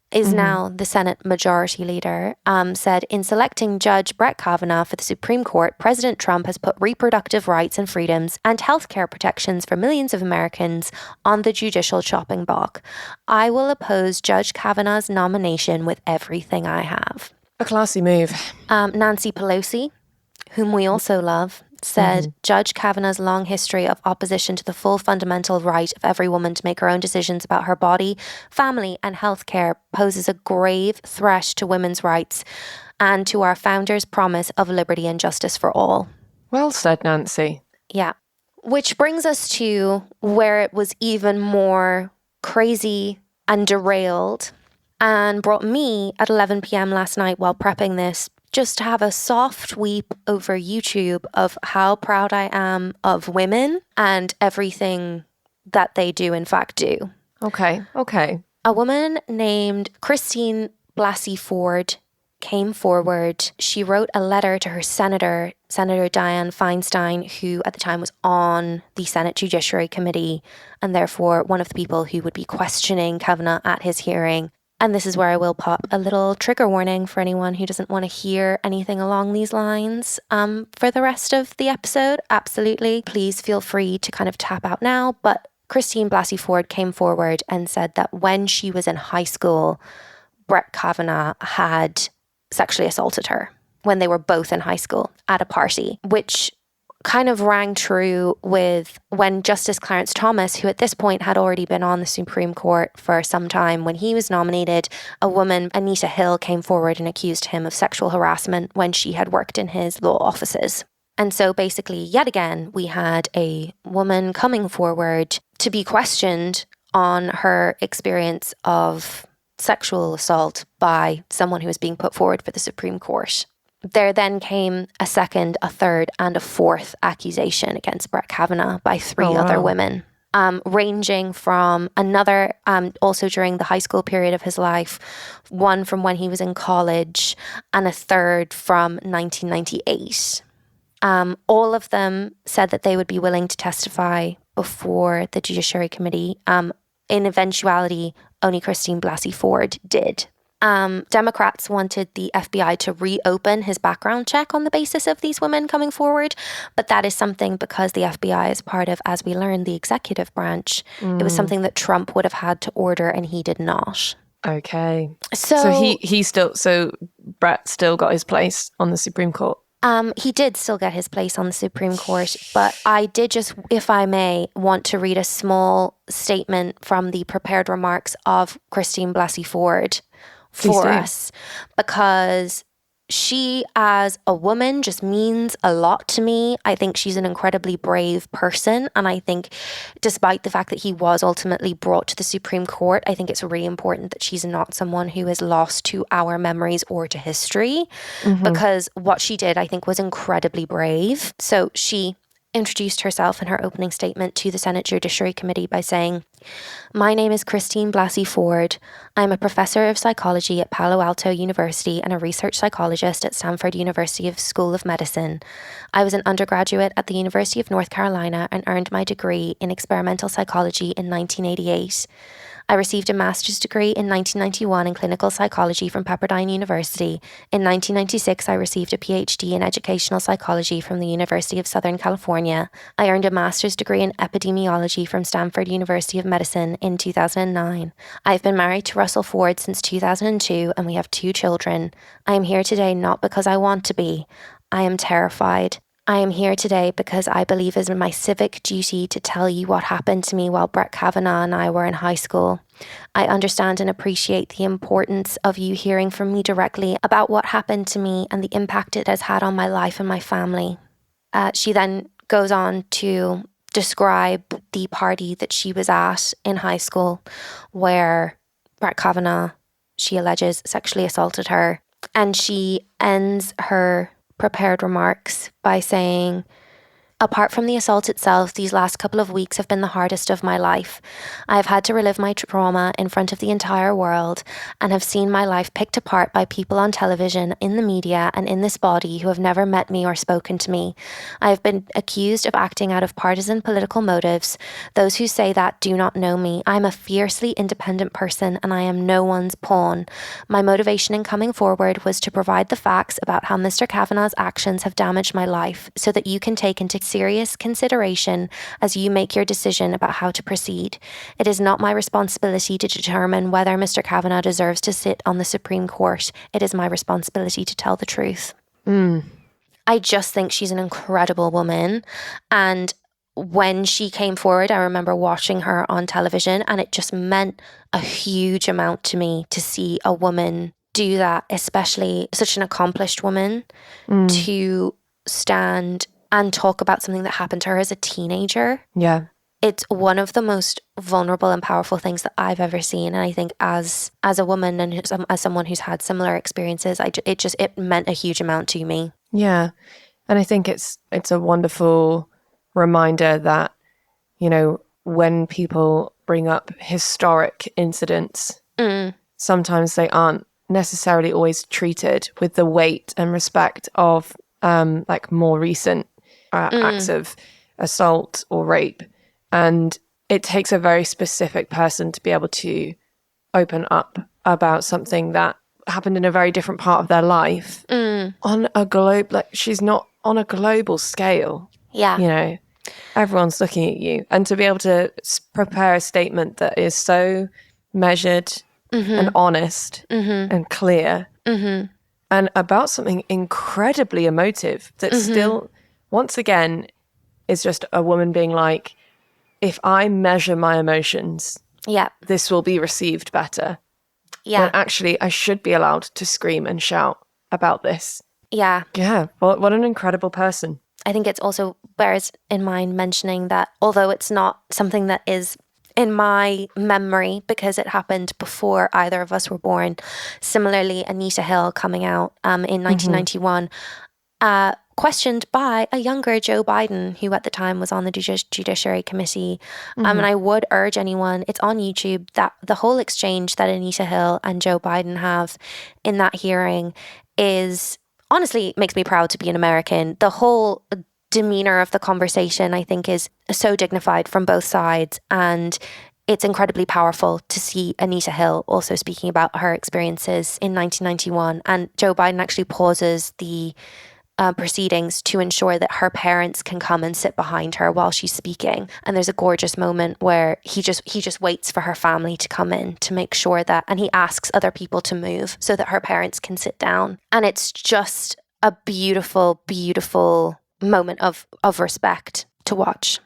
Speaker 1: is now the Senate majority leader, said, "In selecting Judge Brett Kavanaugh for the Supreme Court, President Trump has put reproductive rights and freedoms and healthcare protections for millions of Americans on the judicial chopping block. I will oppose Judge Kavanaugh's nomination with everything I have."
Speaker 2: A classy move.
Speaker 1: Nancy Pelosi, whom we also love, said, "Judge Kavanaugh's long history of opposition to the full fundamental right of every woman to make her own decisions about her body, family, and health care poses a grave threat to women's rights and to our founders' promise of liberty and justice for all."
Speaker 2: Well said, Nancy.
Speaker 1: Yeah. Which brings us to where it was even more crazy and derailed, and brought me at 11 p.m. last night while prepping this just to have a soft weep over YouTube of how proud I am of women and everything that they do in fact do.
Speaker 2: Okay.
Speaker 1: A woman named Christine Blasey Ford came forward. She wrote a letter to her Senator Dianne Feinstein, who at the time was on the Senate Judiciary Committee and therefore one of the people who would be questioning Kavanaugh at his hearing. And this is where I will pop a little trigger warning for anyone who doesn't want to hear anything along these lines for the rest of the episode. Absolutely. Please feel free to kind of tap out now. But Christine Blasey Ford came forward and said that when she was in high school, Brett Kavanaugh had sexually assaulted her when they were both in high school at a party, which kind of rang true with when Justice Clarence Thomas, who at this point had already been on the Supreme Court for some time, when he was nominated, a woman, Anita Hill, came forward and accused him of sexual harassment when she had worked in his law offices. And so basically, yet again, we had a woman coming forward to be questioned on her experience of sexual assault by someone who was being put forward for the Supreme Court. There then came a second, a third, and a fourth accusation against Brett Kavanaugh by three other women, ranging from another, also during the high school period of his life, one from when he was in college, and a third from 1998. All of them said that they would be willing to testify before the Judiciary Committee. In eventuality, only Christine Blasey Ford did. Democrats wanted the FBI to reopen his background check on the basis of these women coming forward, but that is something, because the FBI is part of, as we learned, the executive branch. It was something that Trump would have had to order, and he did not.
Speaker 2: Okay. So Brett still got his place on the Supreme Court.
Speaker 1: He did still get his place on the Supreme Court, but I did just, if I may, want to read a small statement from the prepared remarks of Christine Blasey Ford for us, because she as a woman just means a lot to me. I think she's an incredibly brave person, and I think despite the fact that he was ultimately brought to the Supreme Court, I think it's really important that she's not someone who is lost to our memories or to history, because what she did, I think, was incredibly brave. So she introduced herself in her opening statement to the Senate Judiciary Committee by saying, "My name is Christine Blasey Ford. I'm a professor of psychology at Palo Alto University and a research psychologist at Stanford University School of Medicine. I was an undergraduate at the University of North Carolina and earned my degree in experimental psychology in 1988. I received a master's degree in 1991 in clinical psychology from Pepperdine University. In 1996, I received a PhD in educational psychology from the University of Southern California. I earned a master's degree in epidemiology from Stanford University of Medicine in 2009. I've been married to Russell Ford since 2002, and we have 2 children. I am here today not because I want to be. I am terrified. I am here today because I believe it is my civic duty to tell you what happened to me while Brett Kavanaugh and I were in high school. I understand and appreciate the importance of you hearing from me directly about what happened to me and the impact it has had on my life and my family. She then goes on to describe the party that she was at in high school where Brett Kavanaugh, she alleges, sexually assaulted her. And she ends her prepared remarks by saying, apart from the assault itself, these last couple of weeks have been the hardest of my life. I have had to relive my trauma in front of the entire world and have seen my life picked apart by people on television, in the media, and in this body who have never met me or spoken to me. I have been accused of acting out of partisan political motives. Those who say that do not know me. I am a fiercely independent person and I am no one's pawn. My motivation in coming forward was to provide the facts about how Mr. Kavanaugh's actions have damaged my life so that you can take into serious consideration as you make your decision about how to proceed. It is not my responsibility to determine whether Mr. Kavanaugh deserves to sit on the Supreme Court. It is my responsibility to tell the truth. I just think she's an incredible woman. And when she came forward, I remember watching her on television, and it just meant a huge amount to me to see a woman do that, especially such an accomplished woman, to stand and talk about something that happened to her as a teenager.
Speaker 2: Yeah.
Speaker 1: It's one of the most vulnerable and powerful things that I've ever seen. And I think as a woman and as someone who's had similar experiences, it meant a huge amount to me.
Speaker 2: Yeah. And I think it's a wonderful reminder that, you know, when people bring up historic incidents, sometimes they aren't necessarily always treated with the weight and respect of like more recent acts of assault or rape. And it takes a very specific person to be able to open up about something that happened in a very different part of their life on a globe. Like, she's not on a global scale.
Speaker 1: Yeah.
Speaker 2: You know, everyone's looking at you. And to be able to prepare a statement that is so measured and honest and clear and about something incredibly emotive that still, once again, is just a woman being like, if I measure my emotions, this will be received better. Yeah. When actually I should be allowed to scream and shout about this.
Speaker 1: Yeah.
Speaker 2: Yeah. What an incredible person.
Speaker 1: I think it's also bears in mind mentioning that although it's not something that is in my memory because it happened before either of us were born, similarly, Anita Hill coming out in 1991, questioned by a younger Joe Biden, who at the time was on the Judiciary Committee. And I would urge anyone, it's on YouTube, that the whole exchange that Anita Hill and Joe Biden have in that hearing is, honestly, makes me proud to be an American. The whole demeanor of the conversation, I think, is so dignified from both sides. And it's incredibly powerful to see Anita Hill also speaking about her experiences in 1991. And Joe Biden actually pauses the proceedings to ensure that her parents can come and sit behind her while she's speaking. And there's a gorgeous moment where he just waits for her family to come in to make sure that, and he asks other people to move so that her parents can sit down. And it's just a beautiful, beautiful moment of respect to watch.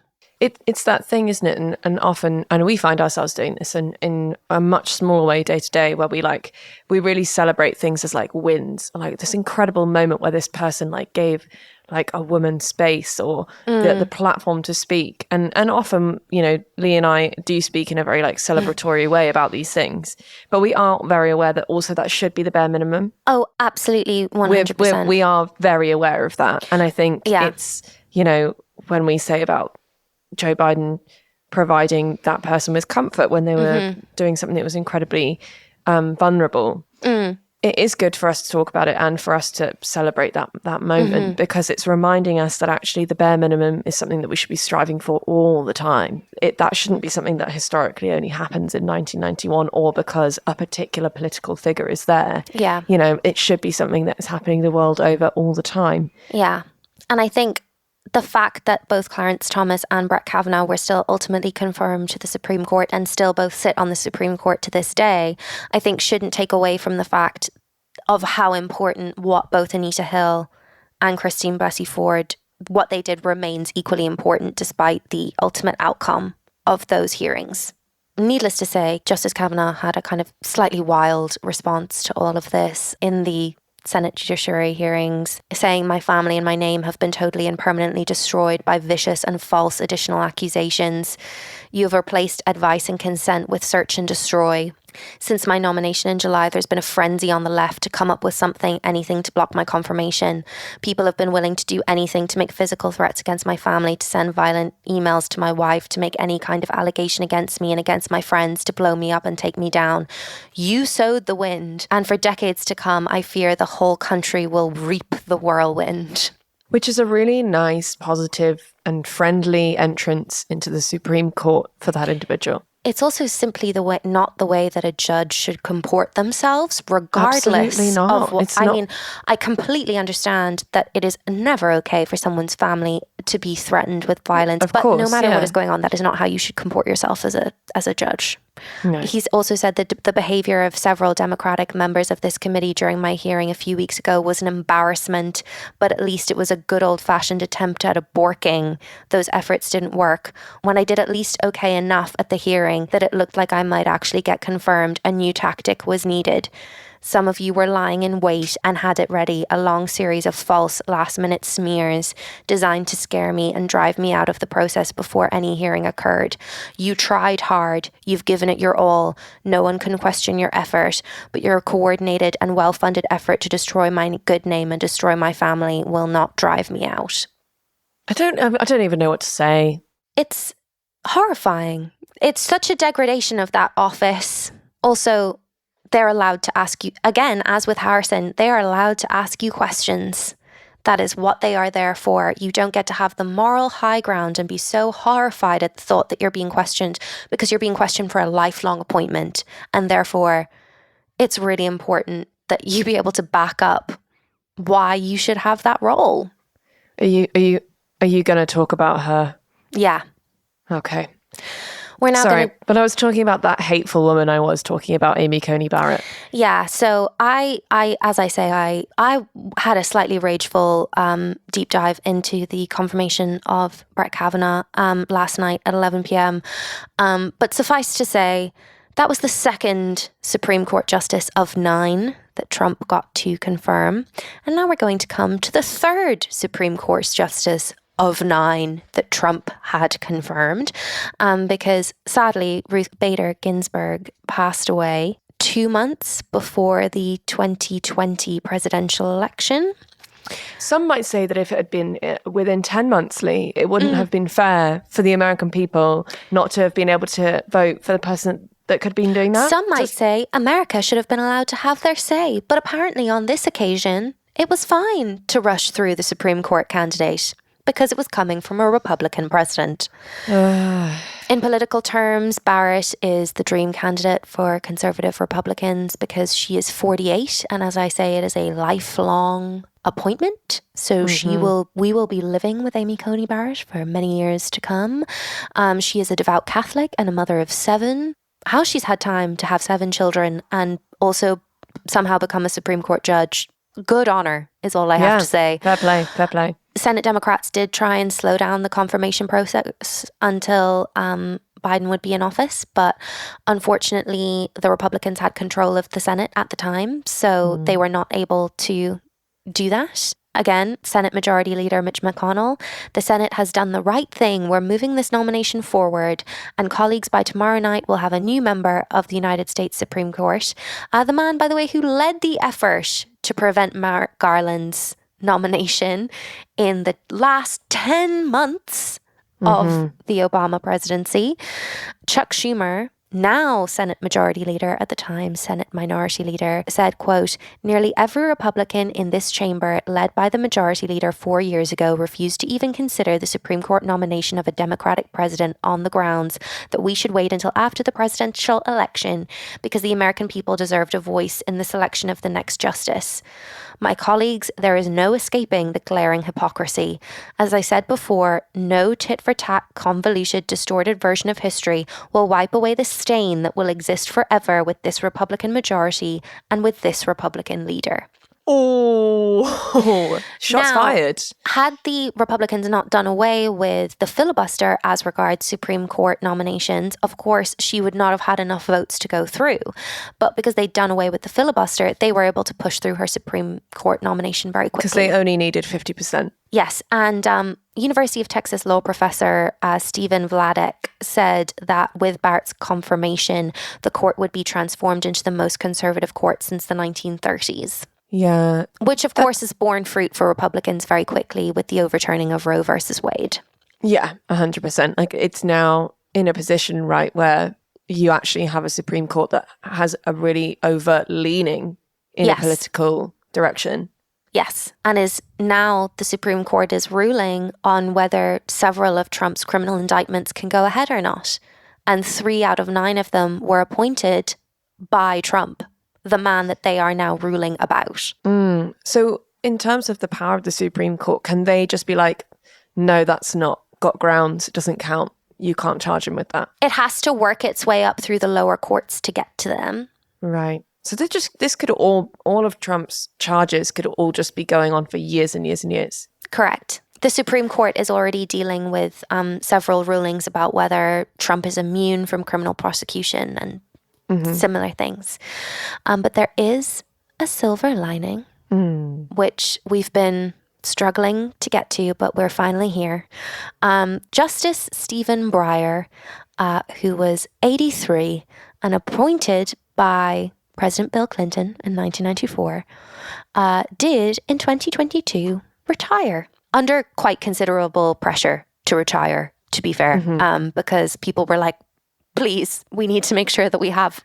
Speaker 2: It's that thing, isn't it? And often, and we find ourselves doing this in a much smaller way day to day, where we really celebrate things as like wins, like this incredible moment where this person like gave like a woman space or the platform to speak. And often, you know, Leigh and I do speak in a very like celebratory way about these things, but we are very aware that also that should be the bare minimum.
Speaker 1: Oh, absolutely. 100%.
Speaker 2: We are very aware of that. And I think it's, you know, when we say about Joe Biden providing that person with comfort when they were doing something that was incredibly vulnerable. it is good for us to talk about it and for us to celebrate that moment, because it's reminding us that actually the bare minimum is something that we should be striving for all the time. That shouldn't be something that historically only happens in 1991 or because a particular political figure is there.
Speaker 1: Yeah.
Speaker 2: It should be something that is happening the world over all the time.
Speaker 1: Yeah. And I think the fact that both Clarence Thomas and Brett Kavanaugh were still ultimately confirmed to the Supreme Court and still both sit on the Supreme Court to this day, I think shouldn't take away from the fact of how important what both Anita Hill and Christine Blasey Ford, what they did remains equally important despite the ultimate outcome of those hearings. Needless to say, Justice Kavanaugh had a kind of slightly wild response to all of this in the Senate Judiciary hearings, saying my family and my name have been totally and permanently destroyed by vicious and false additional accusations. You have replaced advice and consent with search and destroy. Since my nomination in July, there's been a frenzy on the left to come up with something, anything to block my confirmation. People have been willing to do anything to make physical threats against my family, to send violent emails to my wife, to make any kind of allegation against me and against my friends, to blow me up and take me down. You sowed the wind, and for decades to come, I fear the whole country will reap the whirlwind.
Speaker 2: Which is a really nice, positive and friendly entrance into the Supreme Court for that individual.
Speaker 1: It's also simply not the way that a judge should comport themselves, regardless of what. I mean, I completely understand that it is never okay for someone's family to be threatened with violence, but no matter what is going on, that is not how you should comport yourself as a judge. No. He's also said that the behavior of several Democratic members of this committee during my hearing a few weeks ago was an embarrassment, but at least it was a good old-fashioned attempt at a borking. Those efforts didn't work. When I did at least okay enough at the hearing that it looked like I might actually get confirmed, a new tactic was needed. Some of you were lying in wait and had it ready, a long series of false last-minute smears designed to scare me and drive me out of the process before any hearing occurred. You tried hard. You've given it your all. No one can question your effort, but your coordinated and well-funded effort to destroy my good name and destroy my family will not drive me out.
Speaker 2: I don't even know what to say.
Speaker 1: It's horrifying. It's such a degradation of that office. Also, they're allowed to ask you, again, as with Harrison, they are allowed to ask you questions. That is what they are there for. You don't get to have the moral high ground and be so horrified at the thought that you're being questioned, because you're being questioned for a lifelong appointment. And therefore, it's really important that you be able to back up why you should have that role.
Speaker 2: Are you going to talk about her?
Speaker 1: Yeah.
Speaker 2: Okay.
Speaker 1: We're now
Speaker 2: but I was talking about that hateful woman. I was talking about Amy Coney Barrett.
Speaker 1: Yeah. So I as I say, I had a slightly rageful deep dive into the confirmation of Brett Kavanaugh last night at 11 p.m. But suffice to say, that was the second Supreme Court justice of 9 that Trump got to confirm. And now we're going to come to the third Supreme Court justice of 9 that Trump had confirmed, because sadly Ruth Bader Ginsburg passed away 2 months before the 2020 presidential election.
Speaker 2: Some might say that if it had been within 10 months, Leigh, it wouldn't have been fair for the American people not to have been able to vote for the person that could have been doing that.
Speaker 1: Some might say America should have been allowed to have their say, but apparently on this occasion, it was fine to rush through the Supreme Court candidate, because it was coming from a Republican president. In political terms, Barrett is the dream candidate for conservative Republicans because she is 48. And as I say, it is a lifelong appointment. So we will be living with Amy Coney Barrett for many years to come. She is a devout Catholic and a mother of 7. How she's had time to have 7 children and also somehow become a Supreme Court judge, good honor is all I have to say.
Speaker 2: Fair play.
Speaker 1: Senate Democrats did try and slow down the confirmation process until Biden would be in office, but unfortunately the Republicans had control of the Senate at the time, so they were not able to do that. Again, Senate Majority Leader Mitch McConnell, the Senate has done the right thing. We're moving this nomination forward, and colleagues, by tomorrow night will have a new member of the United States Supreme Court. The man, by the way, who led the effort to prevent Merrick Garland's nomination in the last 10 months of the Obama presidency. Chuck Schumer now Senate Majority Leader, at the time Senate Minority Leader, said, quote, "Nearly every Republican in this chamber, led by the Majority Leader 4 years ago, refused to even consider the Supreme Court nomination of a Democratic president on the grounds that we should wait until after the presidential election because the American people deserved a voice in the selection of the next justice. My colleagues, there is no escaping the glaring hypocrisy. As I said before, no tit-for-tat, convoluted, distorted version of history will wipe away the stain that will exist forever with this Republican majority and with this Republican leader."
Speaker 2: Oh, shots fired.
Speaker 1: Had the Republicans not done away with the filibuster as regards Supreme Court nominations, of course, she would not have had enough votes to go through. But because they'd done away with the filibuster, they were able to push through her Supreme Court nomination very quickly.
Speaker 2: Because they only needed 50%.
Speaker 1: Yes, and University of Texas law professor Stephen Vladek said that with Bart's confirmation, the court would be transformed into the most conservative court since the 1930s.
Speaker 2: Yeah.
Speaker 1: Which, of course, has borne fruit for Republicans very quickly with the overturning of Roe versus Wade.
Speaker 2: Yeah, 100%. Like, it's now in a position, right, where you actually have a Supreme Court that has a really overt leaning in a political direction.
Speaker 1: Yes, and is now the Supreme Court is ruling on whether several of Trump's criminal indictments can go ahead or not. And 3 out of 9 of them were appointed by Trump, the man that they are now ruling about.
Speaker 2: So in terms of the power of the Supreme Court, can they just be like, no, that's not got grounds, it doesn't count, you can't charge him with that?
Speaker 1: It has to work its way up through the lower courts to get to them.
Speaker 2: Right. So this could all of Trump's charges could all just be going on for years and years and years.
Speaker 1: Correct. The Supreme Court is already dealing with several rulings about whether Trump is immune from criminal prosecution and similar things. But there is a silver lining, which we've been struggling to get to, but we're finally here. Justice Stephen Breyer, who was 83 and appointed by President Bill Clinton in 1994, did in 2022 retire under quite considerable pressure to retire, to be fair, because people were like, please, we need to make sure that we have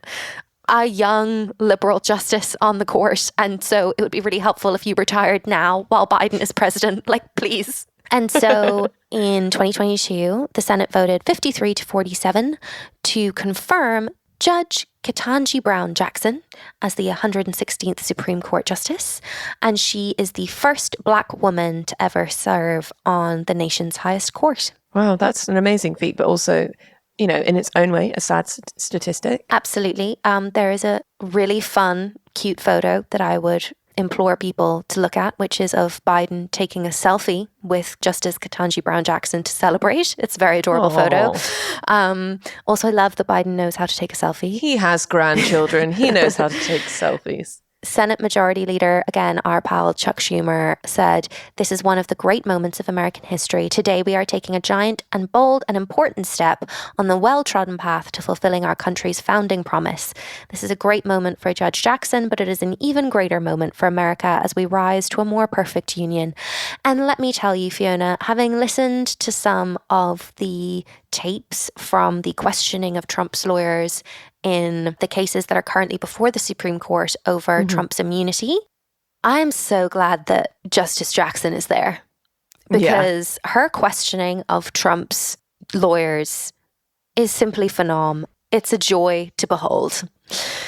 Speaker 1: a young liberal justice on the court. And so it would be really helpful if you retired now while Biden is president, like, please. And so in 2022, the Senate voted 53 to 47 to confirm Judge Ketanji Brown Jackson as the 116th Supreme Court Justice. And she is the first Black woman to ever serve on the nation's highest court.
Speaker 2: Wow, that's an amazing feat, but also, you know, in its own way, a sad statistic.
Speaker 1: Absolutely. There is a really fun, cute photo that I would implore people to look at, which is of Biden taking a selfie with Justice Ketanji Brown Jackson to celebrate. It's a very adorable photo. Also, I love that Biden knows how to take a selfie.
Speaker 2: He has grandchildren. He knows how to take selfies.
Speaker 1: Senate Majority Leader, again, our pal Chuck Schumer, said, "This is one of the great moments of American history. Today we are taking a giant and bold and important step on the well-trodden path to fulfilling our country's founding promise. This is a great moment for Judge Jackson, but it is an even greater moment for America as we rise to a more perfect union." And let me tell you, Fiona, having listened to some of the tapes from the questioning of Trump's lawyers in the cases that are currently before the Supreme Court over Trump's immunity, I'm so glad that Justice Jackson is there, because her questioning of Trump's lawyers is simply phenomenal. It's a joy to behold.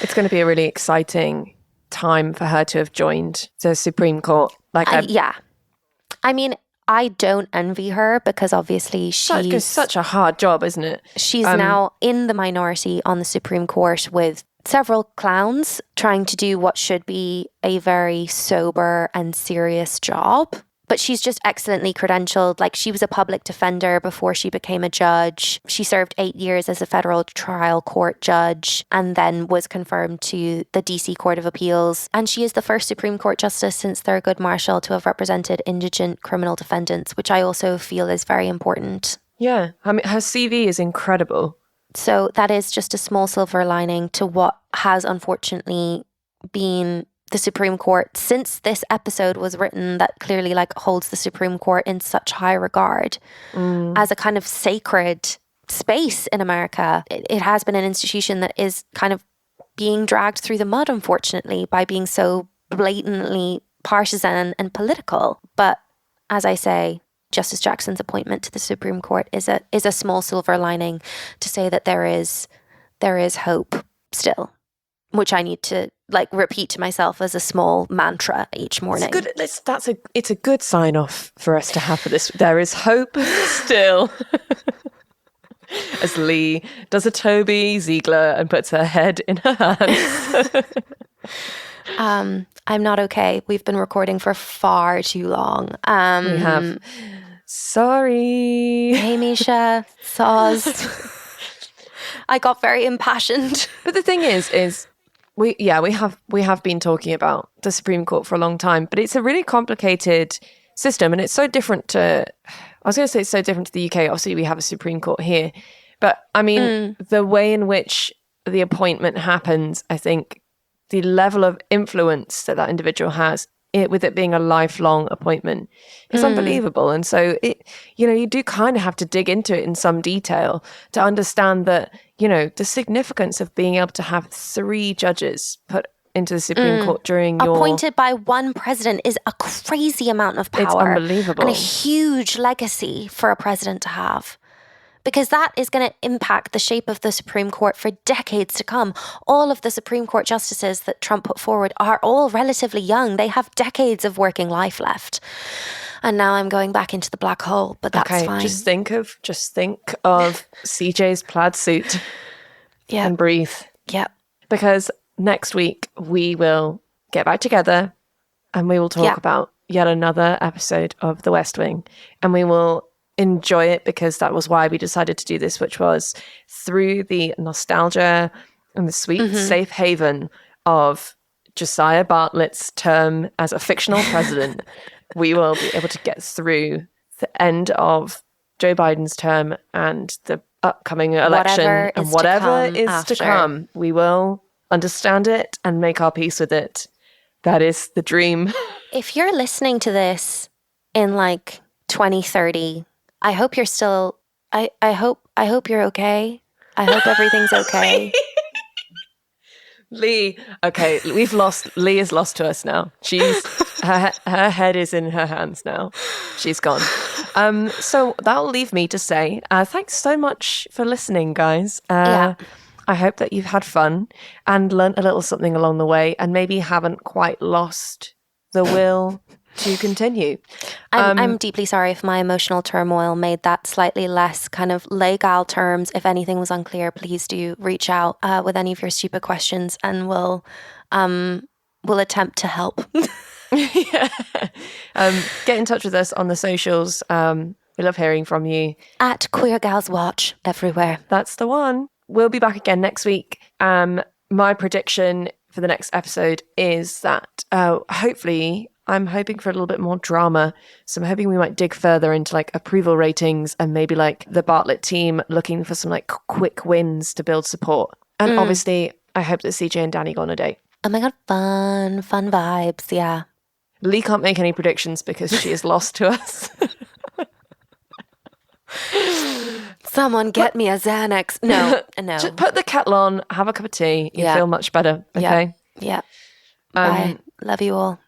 Speaker 2: It's going to be a really exciting time for her to have joined the Supreme Court.
Speaker 1: I mean, I don't envy her because obviously she's
Speaker 2: such a hard job, isn't it?
Speaker 1: She's now in the minority on the Supreme Court with several clowns trying to do what should be a very sober and serious job. But she's just excellently credentialed. Like, she was a public defender before she became a judge. She served 8 years as a federal trial court judge and then was confirmed to the DC Court of Appeals. And she is the first Supreme Court justice since Thurgood Marshall to have represented indigent criminal defendants, which I also feel is very important.
Speaker 2: Yeah, I mean, her CV is incredible.
Speaker 1: So that is just a small silver lining to what has unfortunately been the Supreme Court since this episode was written, that clearly holds the Supreme Court in such high regard as a kind of sacred space in America. It has been an institution that is kind of being dragged through the mud, unfortunately, by being so blatantly partisan and political. But as I say, Justice Jackson's appointment to the Supreme Court is a small silver lining to say that there is hope still, which I need to repeat to myself as a small mantra each morning.
Speaker 2: It's a good sign off for us to have for this. There is hope still. As Leigh does a Toby Ziegler and puts her head in her hands.
Speaker 1: I'm not okay. We've been recording for far too long.
Speaker 2: We have. Sorry.
Speaker 1: Hey, Misha. Soz. I got very impassioned.
Speaker 2: But the thing is we have been talking about the Supreme Court for a long time, but it's a really complicated system, and it's so different to. I was going to say it's so different to the UK. Obviously, we have a Supreme Court here, but I mean the way in which the appointment happens, I think the level of influence that individual has, with it being a lifelong appointment, is unbelievable. And so you do kind of have to dig into it in some detail to understand that, the significance of being able to have 3 judges put into the Supreme Court during
Speaker 1: appointed by one president is a crazy amount of power.
Speaker 2: It's unbelievable.
Speaker 1: And a huge legacy for a president to have. Because that is going to impact the shape of the Supreme Court for decades to come. All of the Supreme Court justices that Trump put forward are all relatively young. They have decades of working life left. And now I'm going back into the black hole, but that's fine.
Speaker 2: Just think of CJ's plaid suit and breathe.
Speaker 1: Yep.
Speaker 2: Because next week we will get back together and we will talk about yet another episode of The West Wing, and we will enjoy it because that was why we decided to do this, which was through the nostalgia and the sweet safe haven of Josiah Bartlet's term as a fictional president. We will be able to get through the end of Joe Biden's term and the upcoming election and whatever is to come. We will understand it and make our peace with it. That is the dream.
Speaker 1: If you're listening to this in 2030, I hope you're still, I hope you're okay. I hope everything's okay.
Speaker 2: Leigh, okay, Leigh is lost to us now. Her head is in her hands now. She's gone. So that'll leave me to say, thanks so much for listening, guys. I hope that you've had fun and learnt a little something along the way and maybe haven't quite lost the will to continue.
Speaker 1: I'm deeply sorry if my emotional turmoil made that slightly less kind of legal terms. If anything was unclear, please do reach out with any of your stupid questions and we'll attempt to help.
Speaker 2: Get in touch with us on the socials. We love hearing from you.
Speaker 1: At Queer Gals Watch everywhere.
Speaker 2: That's the one. We'll be back again next week. My prediction for the next episode is that hopefully I'm hoping for a little bit more drama. So I'm hoping we might dig further into approval ratings and maybe the Bartlet team looking for some quick wins to build support. And obviously I hope that CJ and Danny go on a date.
Speaker 1: Oh my God, fun vibes, yeah.
Speaker 2: Leigh can't make any predictions because she is lost to us.
Speaker 1: Someone get me a Xanax. No.
Speaker 2: Just put the kettle on, have a cup of tea. You feel much better, okay?
Speaker 1: Yeah. Bye. Love you all.